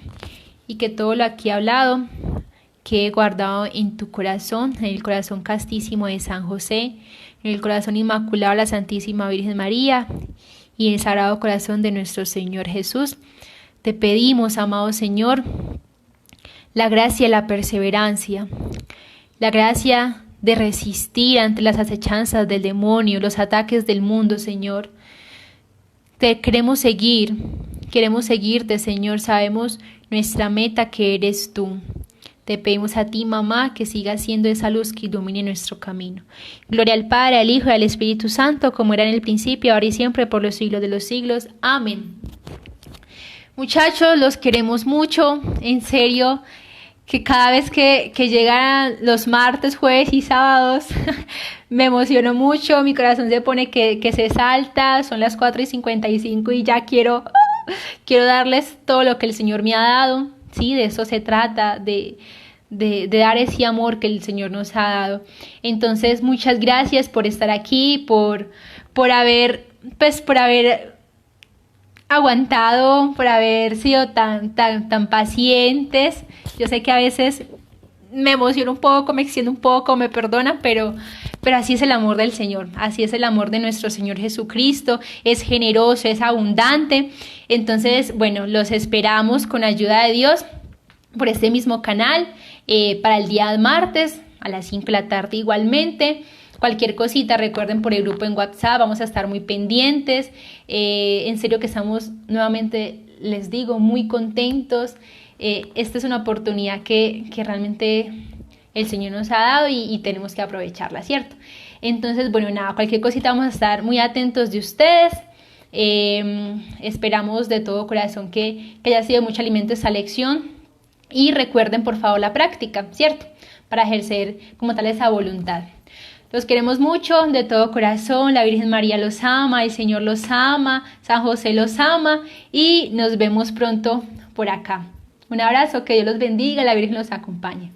y que todo lo aquí hablado quede guardado en tu corazón, en el corazón castísimo de San José, en el corazón inmaculado de la Santísima Virgen María y en el Sagrado Corazón de nuestro Señor Jesús. Te pedimos, amado Señor, la gracia y la perseverancia, la gracia de resistir ante las acechanzas del demonio, los ataques del mundo, Señor. Te queremos seguirte, Señor. Sabemos nuestra meta, que eres tú. Te pedimos a ti, mamá, que sigas siendo esa luz que ilumine nuestro camino. Gloria al Padre, al Hijo y al Espíritu Santo, como era en el principio, ahora y siempre, por los siglos de los siglos. Amén. Muchachos, los queremos mucho, en serio, que cada vez que llegan los martes, jueves y sábados, me emociono mucho, mi corazón se pone que se salta, son las 4:55 y ya quiero darles todo lo que el Señor me ha dado, ¿sí? De eso se trata, de dar ese amor que el Señor nos ha dado. Entonces, muchas gracias por estar aquí, por haber aguantado, por haber sido tan pacientes. Yo sé que a veces me emociono un poco, me extiendo un poco, me perdonan, pero así es el amor del Señor, así es el amor de nuestro Señor Jesucristo, es generoso, es abundante. Entonces, bueno, los esperamos con ayuda de Dios por este mismo canal, para el día martes a las 5 de la tarde igualmente. Cualquier cosita, recuerden, por el grupo en WhatsApp, vamos a estar muy pendientes. En serio que estamos, nuevamente les digo, muy contentos. Esta es una oportunidad que realmente el Señor nos ha dado y tenemos que aprovecharla, ¿cierto? Entonces, bueno, nada, cualquier cosita vamos a estar muy atentos de ustedes. Esperamos de todo corazón que haya sido mucho alimento esta lección. Y recuerden, por favor, la práctica, ¿cierto? Para ejercer como tal esa voluntad. Los queremos mucho, de todo corazón. La Virgen María los ama, el Señor los ama, San José los ama y nos vemos pronto por acá. Un abrazo, que Dios los bendiga, la Virgen los acompañe.